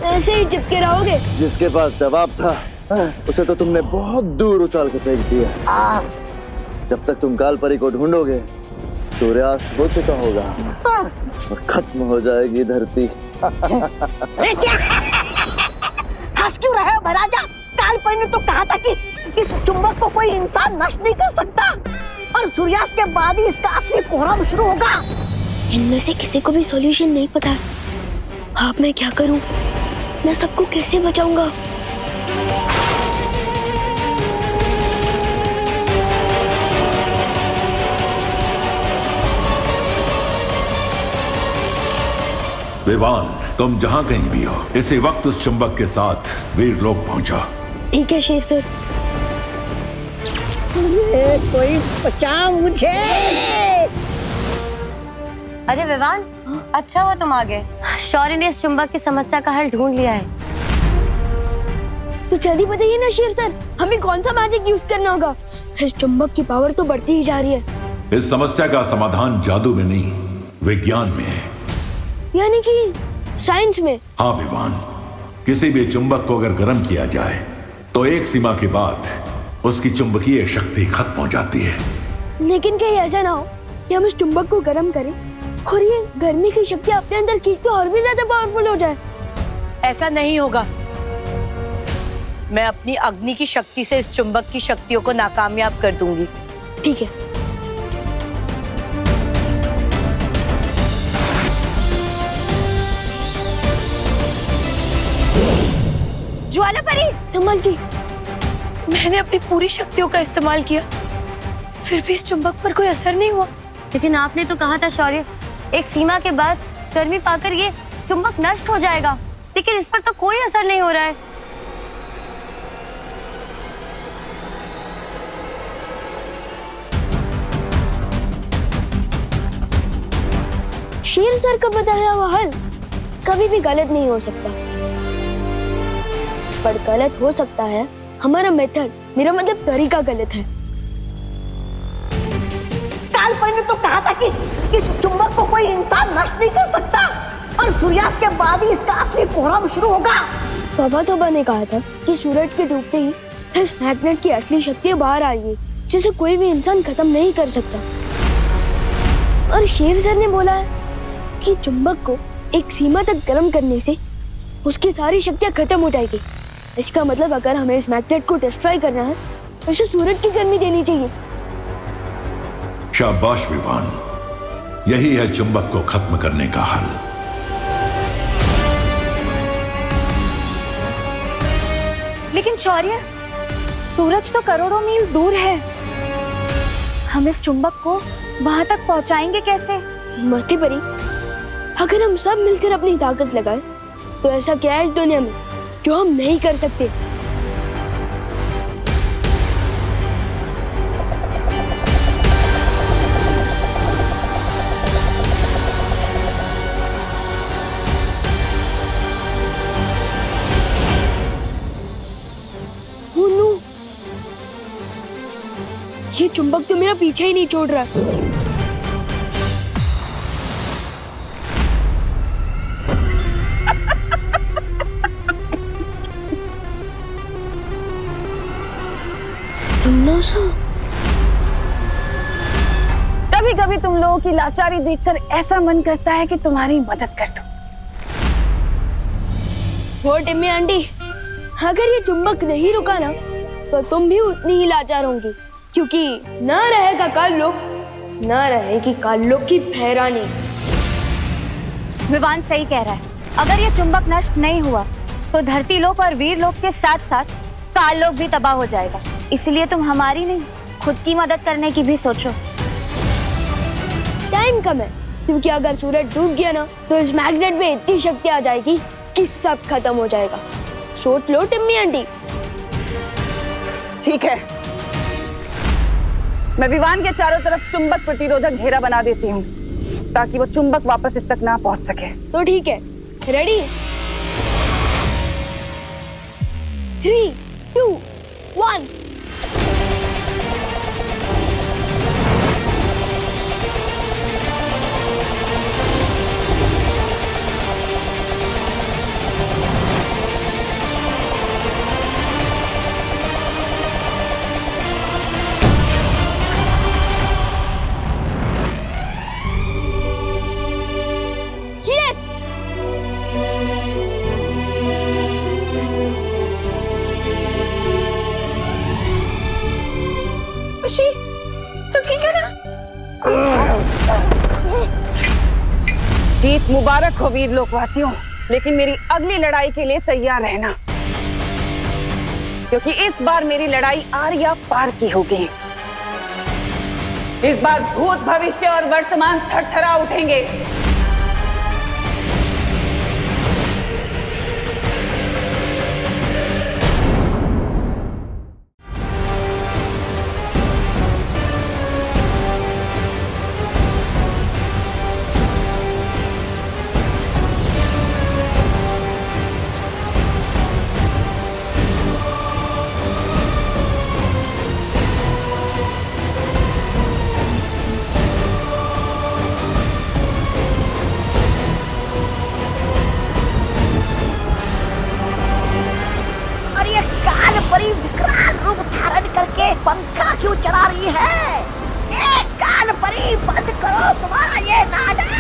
ऐसे ही चिपके रहोगे। जिसके पास जवाब था उसे तो तुमने बहुत दूर उछाल के फेंक दिया। जब तक तुम काल परी को ढूंढोगे सूर्यास्त हो चुका होगा और खत्म हो जाएगी धरती। अरे क्या हंस क्यों रहे हो महाराजा? काल परी ने तो कहा था कि इस चुंबक को कोई इंसान नष्ट नहीं कर सकता और सूर्यास्त के बाद ही इसका असली कोहराम शुरू होगा। इनमें से किसी को भी सॉल्यूशन नहीं पता। अब मैं क्या करूं? मैं सबको कैसे बचाऊंगा? विवान, तुम जहां कहीं भी हो इसी वक्त उस चुंबक के साथ वीरलोक पहुंचो। ठीक है शेर सर। कोई बचा मुझे। अरे विवान, अच्छा हुआ तुम आ गए। शौर्य ने इस चुंबक की समस्या का हल ढूंढ लिया है। तो जल्दी बताइए ना शेर सर, हमें कौन सा मैजिक यूज करना होगा? इस चुंबक की पावर तो बढ़ती ही जा रही है। इस समस्या का समाधान जादू में नहीं, विज्ञान में है। यानी कि साइंस में? हाँ विवान, किसी भी चुंबक को अगर गर्म किया जाए तो एक सीमा के बाद उसकी चुंबकीय शक्ति खत्म हो जाती है। लेकिन कहीं ऐसा ना हो कि हम इस चुंबक को गर्म करें और ये गर्मी की शक्ति अपने अंदर खींच के और भी ज्यादा पावरफुल हो जाए। ऐसा नहीं होगा। मैं अपनी अग्नि की शक्ति से इस चुंबक की शक्तियों को नाकामयाब कर दूंगी। ठीक है। ज्वाला परी, संभल की। मैंने अपनी पूरी शक्तियों का इस्तेमाल किया, फिर भी इस चुंबक पर कोई असर नहीं हुआ। लेकिन आपने तो कहा था शौर्य, एक सीमा के बाद गर्मी पाकर ये चुंबक नष्ट हो जाएगा, लेकिन इस पर तो कोई असर नहीं हो रहा है। शेर सर का बताया हुआ हल कभी भी गलत नहीं हो सकता, पर गलत हो सकता है हमारा मेथड, मेरा मतलब तरीका गलत है। काल परी ने तो कहा था कि इस चुंबक को कोई इंसान नष्ट नहीं कर सकता और सूर्यास्त के बाद ही इसका असली कोहराम शुरू होगा। तोबा ने कहा था कि सूरज के डूबते ही इस मैग्नेट की असली शक्ति बाहर आएगी, जिसे कोई भी इंसान खत्म नहीं कर सकता। और शेर सर ने बोला है कि चुंबक को एक सीमा तक गर्म करने से उसकी सारी शक्तियां खत्म हो जाएगी। इसका मतलब अगर हमें इस मैग्नेट को डिस्ट्रॉय करना है तो इसे सूरज की गर्मी देनी चाहिए। शाबाश विवान, यही है चुंबक को खत्म करने का हल। लेकिन शौर्य, सूरज तो करोड़ों मील दूर है, हम इस चुंबक को वहां तक पहुंचाएंगे कैसे? मती परी, अगर हम सब मिलकर अपनी ताकत लगाएं, तो ऐसा क्या है इस दुनिया में जो हम नहीं कर सकते? ये चुंबक तो मेरा पीछे ही नहीं छोड़ रहा। कभी कभी तुम लोगों की लाचारी देखकर ऐसा मन करता है कि तुम्हारी मदद कर दूं। वो टिम्मी आंटी, अगर ये चुंबक नहीं रुका ना तो तुम भी उतनी ही लाचार होंगी, क्योंकि न रहेगा काल्लोक, न रहेगी काल्लोक की फहरानी। विवान सही कह रहा है, अगर ये चुंबक नष्ट नहीं हुआ तो धरती लोक और वीर लोक के साथ साथ काल लोक भी तबाह हो जाएगा। इसलिए तुम हमारी नहीं, खुद की मदद करने की भी सोचो। टाइम कम है, क्योंकि अगर सूरज डूब गया ना तो इस मैग्नेट में इतनी शक्ति आ जाएगी कि सब खत्म हो जाएगा। सोच लो टिम्मी आंटी। ठीक है, मैं विवान के चारों तरफ चुंबक प्रतिरोधक घेरा बना देती हूँ ताकि वो चुंबक वापस इस तक ना पहुंच सके। तो ठीक है, रेडी? 3, 2, 1। जीत मुबारक हो वीर लोकवासियों, लेकिन मेरी अगली लड़ाई के लिए तैयार रहना, क्योंकि इस बार मेरी लड़ाई आर या पार की होगी। इस बार भूत, भविष्य और वर्तमान थरथरा उठेंगे। पंखा क्यों चला रही है? कान परी बंद करो तुम्हारा ये नाटक।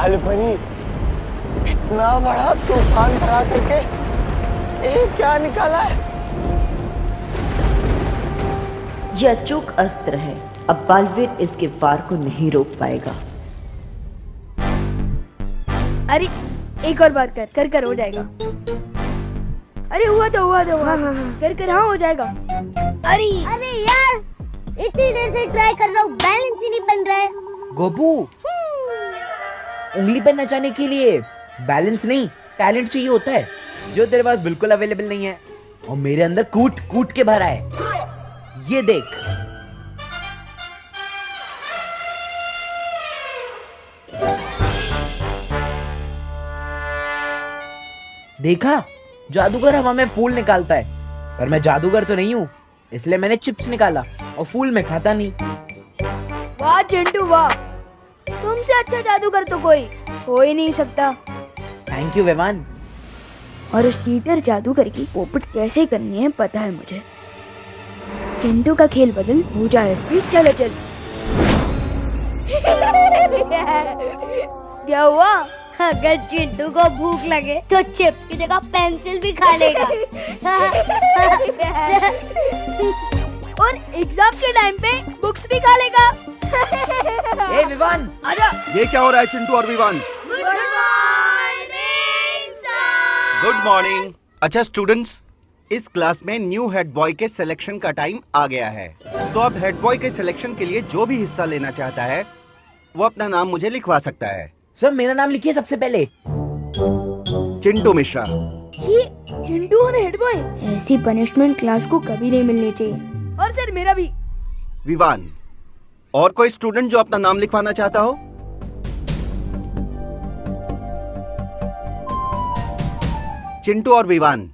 कालपरी, इतना बड़ा तूफान भरा करके ये क्या निकाला है? यह अचूक अस्त्र है। अब बालवीर इसके वार को नहीं रोक पाएगा। अरे एक और बार कर हो जाएगा। अरे हुआ तो हाँ। कर हाँ हो जाएगा। अरे यार, इतनी देर से ट्राई कर रहा हूँ, बैलेंस ही नहीं बन रहा है। गोपू, उंगली पर नचाने के लिए बैलेंस नहीं, टैलेंट चाहिए होता है, जो तेरे पास बिल्कुल अवेलेबल नहीं है। और मेरे अंदर कूट के भरा है। ये देख। देखा, जादूगर हवा में फूल निकालता है, पर मैं जादूगर तो नहीं हूँ, इसलिए मैंने चिप्स निकाला और फूल में खाता नहीं। वाह चिंटू वाह, तुमसे अच्छा जादूगर तो कोई हो ही नहीं सकता। Thank you Vivaan. और उस चीटर जादूगर की पोपट कैसे करनी है पता है मुझे। चिंटू का खेल बदल हो जाए इसमें। चलो चल। क्या हुआ? अगर चिंटू को भूख लगे तो चिप्स की जगह पेंसिल भी खा लेगा। और एग्जाम के टाइम पे बुक्स भी खा लेगा। ए विवान, आजा। ये क्या हो रहा है चिंटू और विवान? Good morning. अच्छा स्टूडेंट्स, इस क्लास में न्यू हेड बॉय के सिलेक्शन का टाइम आ गया है। तो अब हेड बॉय के सिलेक्शन के लिए जो भी हिस्सा लेना चाहता है वो अपना नाम मुझे लिखवा सकता है। सर मेरा नाम लिखिए सबसे पहले। चिंटू मिश्रा। ये चिंटू और हेड बॉय, ऐसी पनिशमेंट क्लास को कभी नहीं मिलनी चाहिए। और सर मेरा भी। विवान, और कोई स्टूडेंट जो अपना नाम लिखवाना चाहता हो? चिंटू और विवान,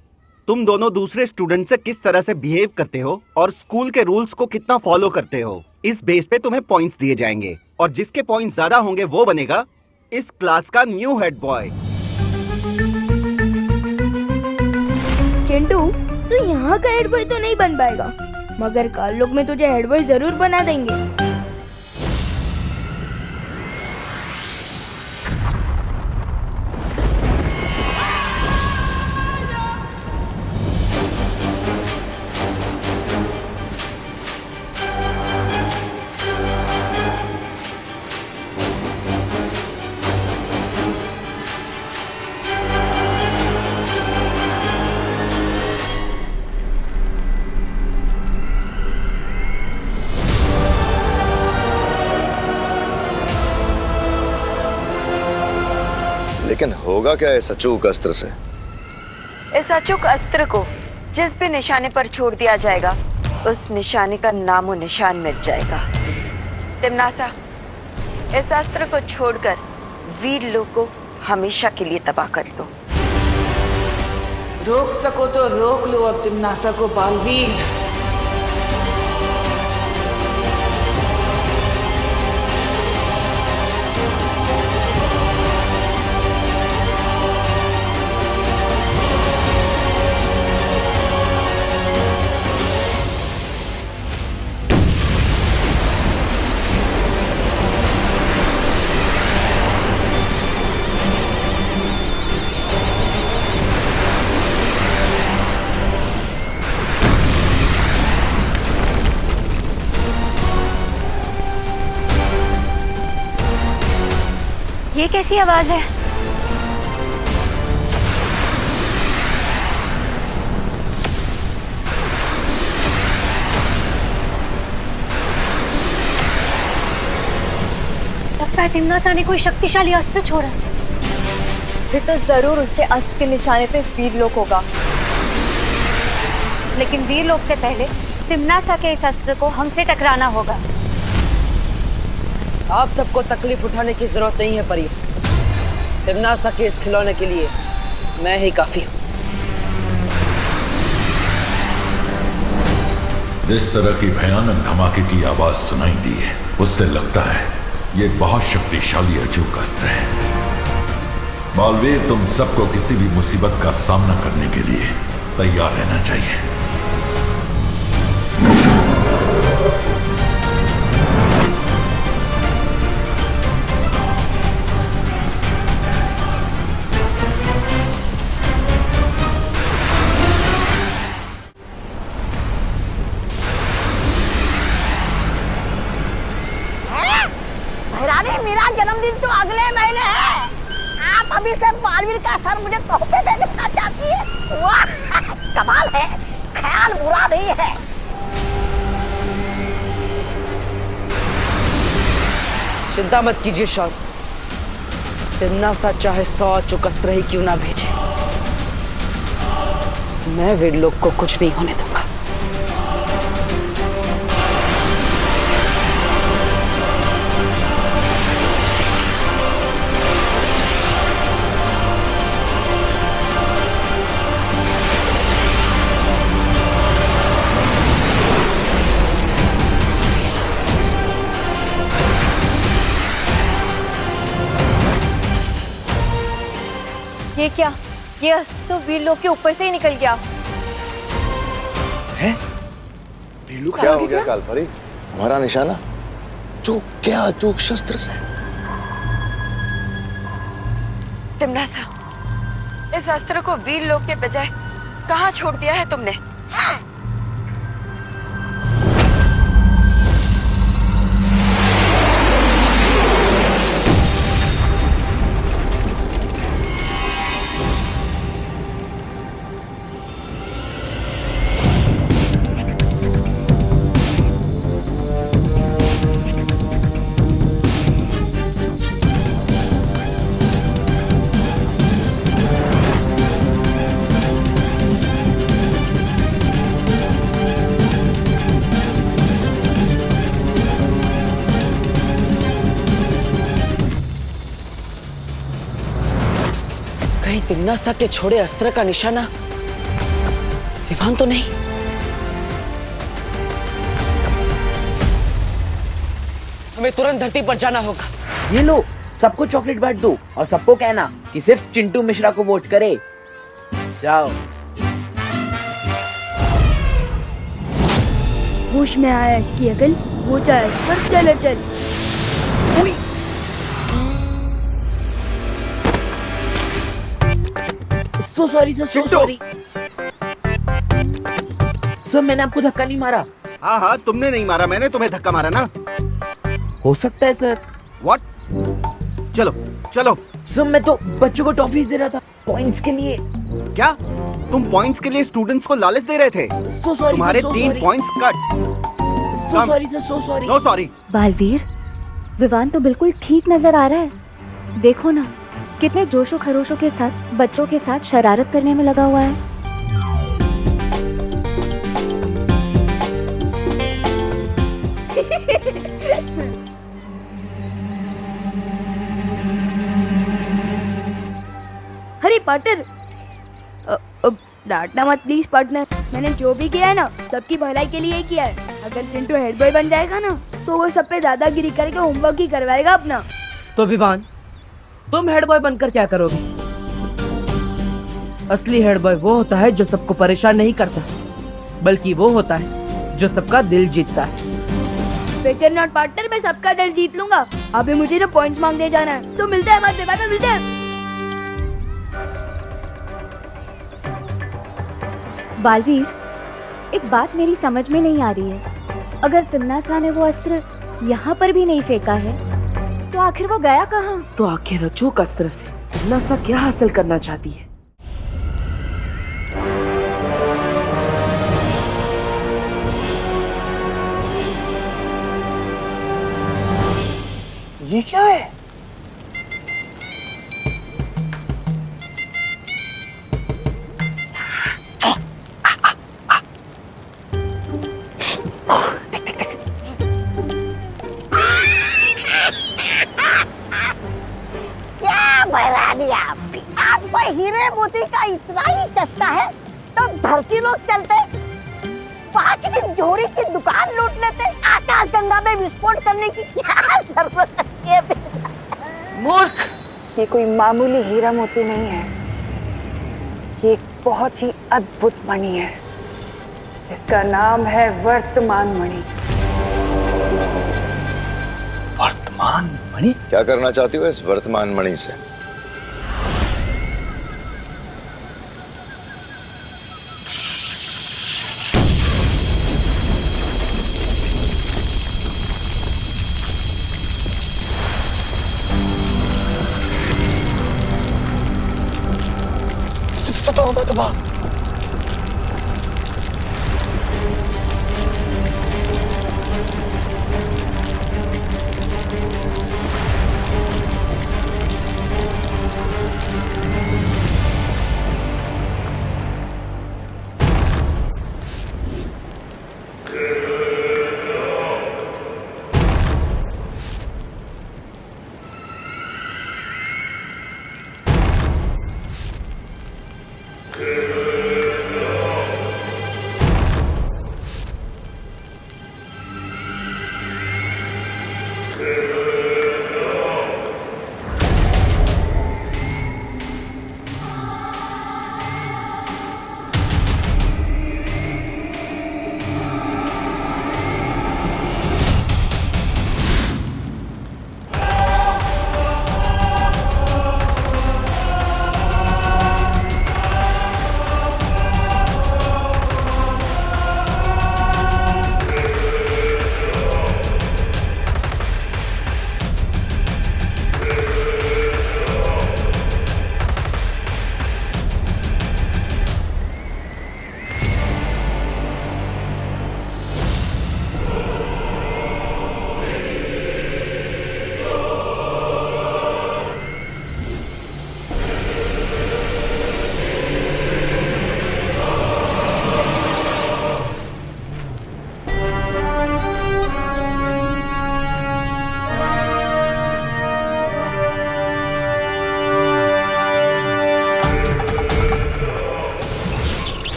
तुम दोनों दूसरे स्टूडेंट से किस तरह से बिहेव करते हो और स्कूल के रूल्स को कितना फॉलो करते हो, इस बेस पे तुम्हें पॉइंट्स दिए जाएंगे, और जिसके पॉइंट्स ज्यादा होंगे वो बनेगा इस क्लास का न्यू हेड बॉय। चिंटू, तू यहाँ का हेड बॉय तो नहीं बन पाएगा, मगर कल लोग में तुझे हेड बॉय जरूर बना देंगे। लेकिन होगा क्या इस अचूक अस्त्र से? इस अचूक अस्त्र को जिस भी निशाने पर छोड़ दिया जाएगा उस निशाने का नामो निशान मिट जाएगा। तिमनासा, इस अस्त्र को छोड़कर वीर लोग को हमेशा के लिए तबाह कर लो। रोक सको तो रोक लो अब तिमनासा को बालवीर। ये कैसी आवाज है? लगता है तिम्नासा ने कोई शक्तिशाली अस्त्र छोड़ा। फिर तो जरूर उसके अस्त्र के निशाने पे वीरलोक होगा। लेकिन वीरलोक से पहले तिम्नासा के इस अस्त्र को हमसे टकराना होगा। आप सबको तकलीफ उठाने की जरूरत नहीं है परी। तिम्नासा के इस खिलौने के लिए मैं ही काफी हूँ। इस तरह की भयानक धमाके की आवाज सुनाई दी है, उससे लगता है ये बहुत शक्तिशाली अजूक अस्त्र है। बालवीर, तुम सबको किसी भी मुसीबत का सामना करने के लिए तैयार रहना चाहिए। भैरानी, मेरा जन्मदिन तो अगले महीने है। आप अभी से बालवीर का सर मुझे तोहफे में देना चाहती है? वाह, कमाल है, ख्याल बुरा नहीं है। चिंता मत कीजिए शौर्य, तिम्नासा चाहे 100 अचूक अस्त्र ही क्यों ना भेजे, मैं वीरलोक को कुछ नहीं होने दूंगा। ये क्या? ये अस्त्र तो वीरलोक के ऊपर से ही निकल गया। है? क्या हो गया कालपरी? हमारा निशाना चूक गया, चूक शस्त्र से। तिम्नासा, इस अस्त्र को वीरलोक के बजाय कहाँ छोड़ दिया है तुमने? कहीं तिम्नासा के छोड़े अस्त्र का निशाना विवान तो नहीं? हमें तुरंत धरती पर जाना होगा। ये लो, सबको चॉकलेट बांट दो और सबको कहना कि सिर्फ चिंटू मिश्रा को वोट करे। जाओ। होश में आया इसकी अकल, वो चाहे इस पर चले चल। सो sorry sir, so sorry sir, मैंने आपको धक्का नहीं मारा। हाँ हाँ, तुमने नहीं मारा, मैंने तुम्हें धक्का मारा ना। हो सकता है सर। व्हाट? चलो चलो। सर मैं तो बच्चों को टॉफीज दे रहा था पॉइंट्स के लिए। क्या तुम पॉइंट्स के लिए स्टूडेंट्स को लालच दे रहे थे? सो सॉरी, तुम्हारे so 3 sorry. Points cut. So sorry sir, so sorry. No sorry. Baalveer, Vivaan तो बिल्कुल ठीक नजर आ रहा है। देखो ना, कितने जोशो खरोशों के साथ बच्चों के साथ शरारत करने में लगा हुआ है। अरे पार्टनर, डांटना मत प्लीज पार्टनर। मैंने जो भी किया है ना, सबकी भलाई के लिए ही किया है। अगर चिंटू हेड बॉय बन जाएगा ना, तो वो सब पे दादागिरी करके होमवर्क ही करवाएगा अपना। तो विवान, तुम हेड बॉय बनकर क्या करोगे? असली हेड बॉय वो होता है जो सबको परेशान नहीं करता, बल्कि वो होता है जो सबका दिल जीतता है। फिकर नॉट पार्टनर, मैं सबका दिल जीत लूंगा। अभी मुझे ना पॉइंट्स मांगने जाना है, तो मिलते हैं बाद में, बाद में मिलते हैं। बालवीर, एक बात मेरी समझ में नहीं आ रही है। अगर तिम्नासा ने वो अस्त्र यहाँ पर भी नहीं फेंका है, तो आखिर वो गया कहाँ? तो आखिर रज्जू कसर से तिमनासा क्या हासिल करना चाहती है? ये क्या है? क्या बहरानी आपको हीरे मोती का इतना ही चस्का है तो धरती लोग चलते, वहाँ किसी जोड़ी की दुकान लूट लेते, आकाश गंगा में विस्फोट करने की क्या जरूरत है? मूर्ख, ये कोई मामूली हीरा मोती नहीं है, ये एक बहुत ही अद्भुत मणि है जिसका नाम है वर्तमान मणि। वर्तमान मणि? क्या करना चाहती हो इस वर्तमान मणि से?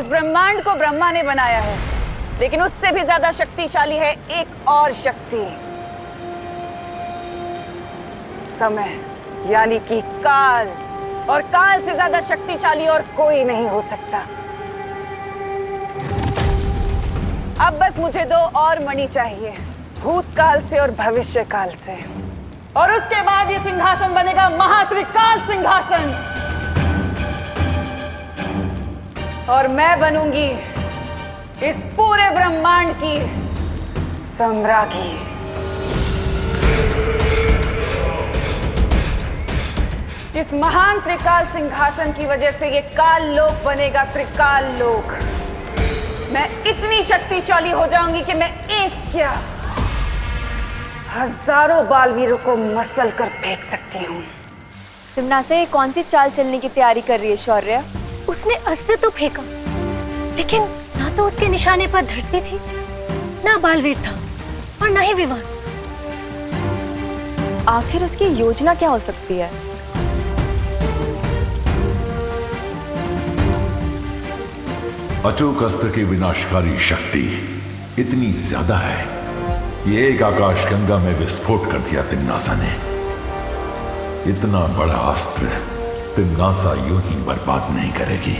ब्रह्मांड को ब्रह्मा ने बनाया है, लेकिन उससे भी ज्यादा शक्तिशाली है एक और शक्ति, समय, यानी कि काल। और काल से ज्यादा शक्तिशाली और कोई नहीं हो सकता। अब बस मुझे 2 और मणि चाहिए, भूतकाल से और भविष्य काल से, और उसके बाद ये सिंहासन बनेगा महात्रिकाल सिंहासन, और मैं बनूंगी इस पूरे ब्रह्मांड की सम्राज्ञी। इस महान त्रिकाल सिंहासन की वजह से ये काल लोक बनेगा त्रिकाल लोक। मैं इतनी शक्तिशाली हो जाऊंगी कि मैं एक क्या हजारों बालवीरों को मसल कर फेंक सकती हूँ। तिमनासा ये कौन सी चाल चलने की तैयारी कर रही है शौर्य? उसने अस्त्र तो फेंका, लेकिन ना तो उसके निशाने पर धरती थी, ना बालवीर था और ना ही विवान। आखिर उसकी योजना क्या हो सकती है? अचूक अस्त्र की विनाशकारी शक्ति इतनी ज्यादा है, ये एक आकाश गंगा में विस्फोट कर दिया तिमनासा ने। इतना बड़ा अस्त्र तिमनासा यूं ही बर्बाद नहीं करेगी।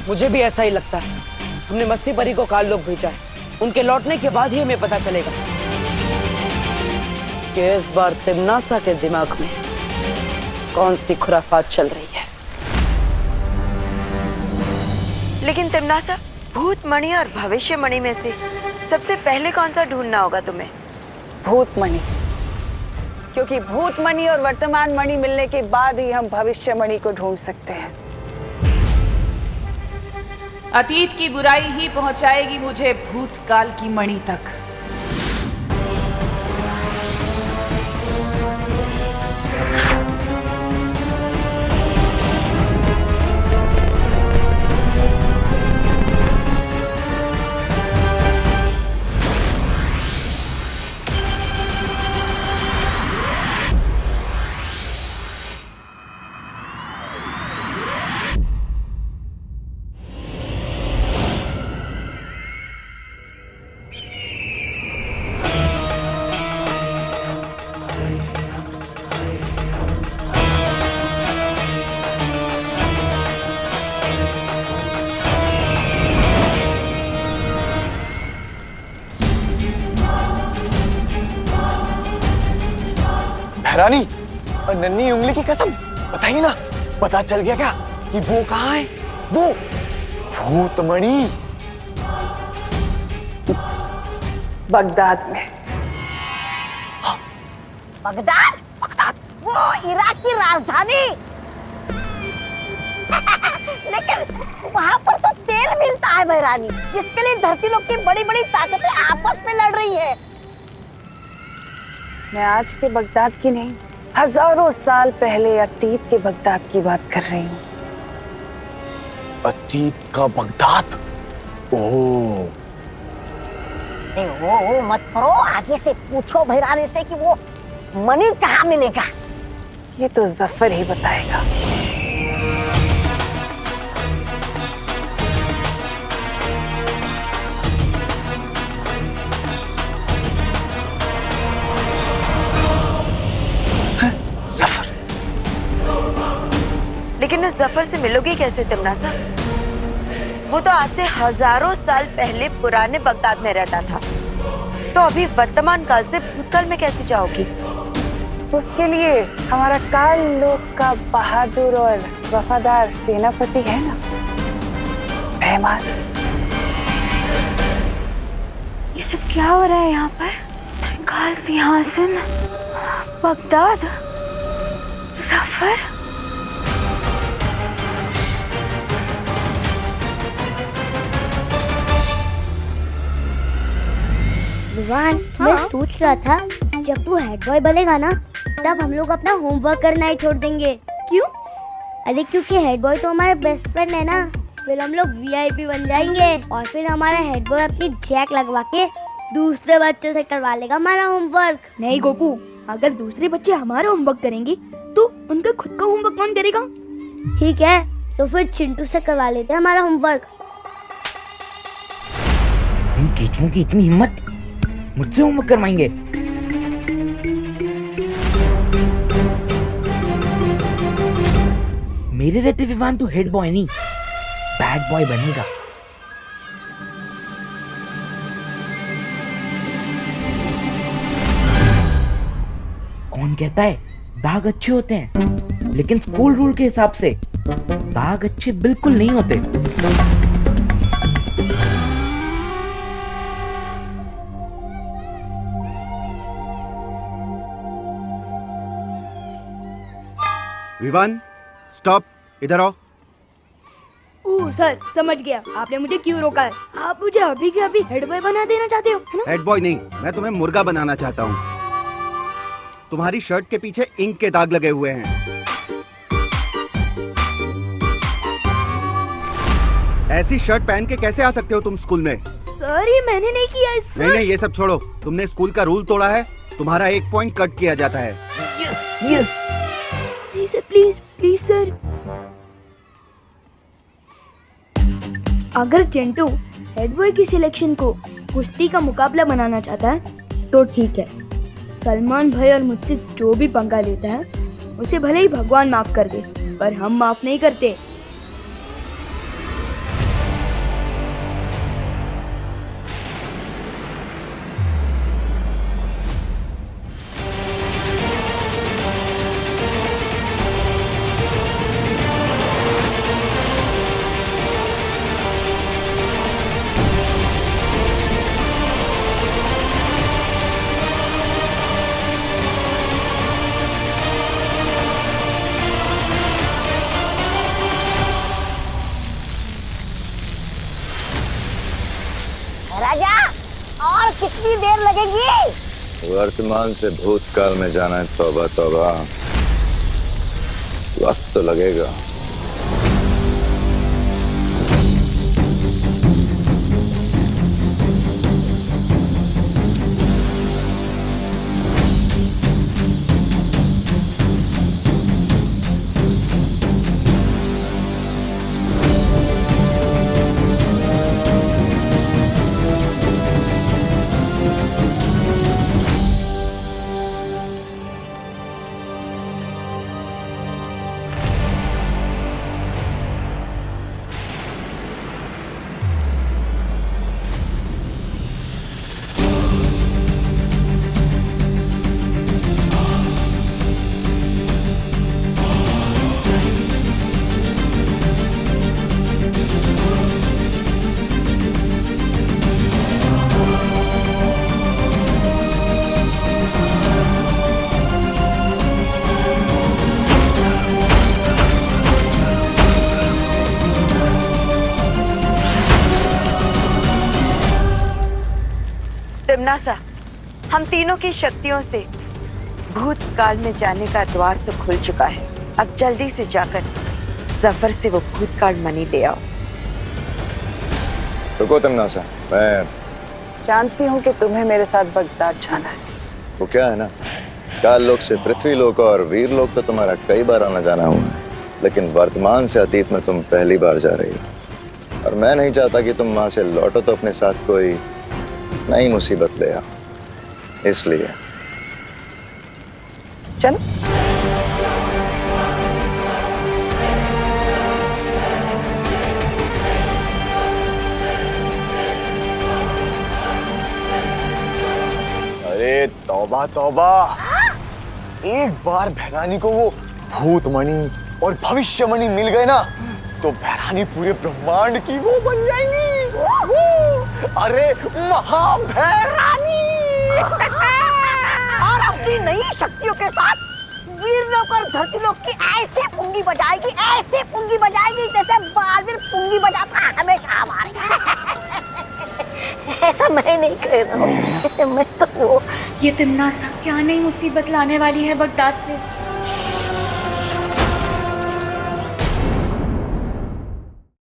मुझे भी ऐसा ही लगता है। हमने मस्ती परी को काल लोक भेजा है। उनके लौटने के बाद ही हमें पता चलेगा कि इस बार तिमनासा के दिमाग में कौन सी खुराफात चल रही है। लेकिन तिमनासा, भूत मणि और भविष्य मणि में से सबसे पहले कौन सा ढूंढना होगा तुम्हें? भूत मणि, क्योंकि भूत मणि और वर्तमान मणि मिलने के बाद ही हम भविष्य मणि को ढूंढ सकते हैं। अतीत की बुराई ही पहुंचाएगी मुझे भूतकाल की मणि तक। रानी और नन्ही उंगली की कसम, बताइए ना, पता चल गया क्या कि वो कहाँ है? वो भूतमणि बगदाद में। बगदाद? वो इराक की राजधानी। लेकिन वहाँ पर तो तेल मिलता है बहरानी, जिसके लिए धरती लोक की बड़ी बड़ी ताकतें आपस में लड़ रही है। मैं आज के बगदाद की नहीं, हजारों साल पहले अतीत के बगदाद की बात कर रही हूँ। अतीत का बगदाद? ओह, वो मत करो, आगे से पूछो भैरानी से कि वो मणि कहाँ मिलेगा। ये तो जफर ही बताएगा। लेकिन इस जफर से मिलोगी कैसे तिमनासा? वो तो आज से हजारों साल पहले पुराने बगदाद में रहता था, तो अभी वर्तमान काल से भूतकाल में कैसे जाओगी? उसके लिए हमारा काल लोक का बहादुर और वफादार सेनापति है ना, मेहमान। ये सब क्या हो रहा है यहाँ पर? त्रिकाल सिंहासन, बगदाद, सफर। विवान, मैं सोच रहा था जब तू हेड बॉय बनेगा ना, तब हम लोग अपना होमवर्क करना ही छोड़ देंगे। क्यों? अरे क्योंकि हेड बॉय तो हमारे बेस्ट फ्रेंड है ना, फिर हम लोग वीआईपी बन जाएंगे और फिर हमारा हेड बॉय अपनी जैक लगवा के दूसरे बच्चों से करवा लेगा हमारा होमवर्क। नहीं गोपू, अगर दूसरे बच्चे हमारा होमवर्क करेंगे तो उनका खुद का होमवर्क कौन करेगा? ठीक है, तो फिर चिंटू से करवा लेते हैं हमारा होमवर्क। इन कीचुओं की इतनी हिम्मत, मुझसे होमवर्क करवाएंगे? मेरे रहते विवान तो हेड बॉय नहीं, बैड बॉय बनेगा। कौन कहता है दाग अच्छे होते हैं? लेकिन स्कूल रूल के हिसाब से दाग अच्छे बिल्कुल नहीं होते। विवान स्टॉप, इधर आओ। ओह सर, समझ गया आपने मुझे क्यों रोका है। आप मुझे अभी के अभी हेड बॉय बना देना चाहते हो, है ना? हेड बॉय नहीं, मैं तुम्हें मुर्गा बनाना चाहता हूँ। तुम्हारी शर्ट के पीछे इंक के दाग लगे हुए हैं। ऐसी शर्ट पहन के कैसे आ सकते हो तुम स्कूल में? सर ये मैंने नहीं किया है सर। नहीं, ये सब छोड़ो। तुमने स्कूल का रूल तोड़ा है, तुम्हारा 1 पॉइंट कट किया जाता है। Yes please sir, please please sir. अगर चिंटू हेड बॉय की सिलेक्शन को कुश्ती का मुकाबला बनाना चाहता है तो ठीक है। सलमान भाई और मुझसे जो भी पंगा लेता है उसे भले ही भगवान माफ कर दे, पर हम माफ नहीं करते। राजा, और कितनी देर लगेगी? वर्तमान से भूतकाल में जाना है, तौबा तौबा, वक्त तो लगेगा। तिम्नासा, हम तीनों की शक्तियों से भूतकाल में जाने का द्वार तो खुल चुका है। अब जल्दी से जाकर जफर से वो भूतकाल मनी ले आओ। रुको तिम्नासा, मैं जानती हूँ कि तुम्हें मेरे साथ बगदाद जाना है। वो क्या है ना, काल लोक से पृथ्वी लोक और वीर लोक तो तुम्हारा कई बार आना जाना हुआ है, लेकिन वर्तमान से अतीत में तुम पहली बार जा रही हो। और मैं नहीं चाहता कि तुम वहां से लौटो तो अपने साथ कोई नई मुसीबत ले आओ, इसलिए चलो। अरे तौबा तौबा, एक बार भैरानी को वो भूतमणि और भविष्यमणि मिल गए ना तो भैरानी पूरे ब्रह्मांड की वो बन जाएंगी। अरे महाभैरानी। और अपनी नई शक्तियों के साथ वीरलोक और धरतीलोक की ऐसे पुंगी बजाएगी, ऐसे पुंगी बजाएगी जैसे बालवीर पुंगी बजाता है हमेशा हमारे। ऐसा मैं नहीं कह रहा हूँ, मैं तो वो। ये तिम्नासा क्या नई मुसीबत लाने वाली है बगदाद से।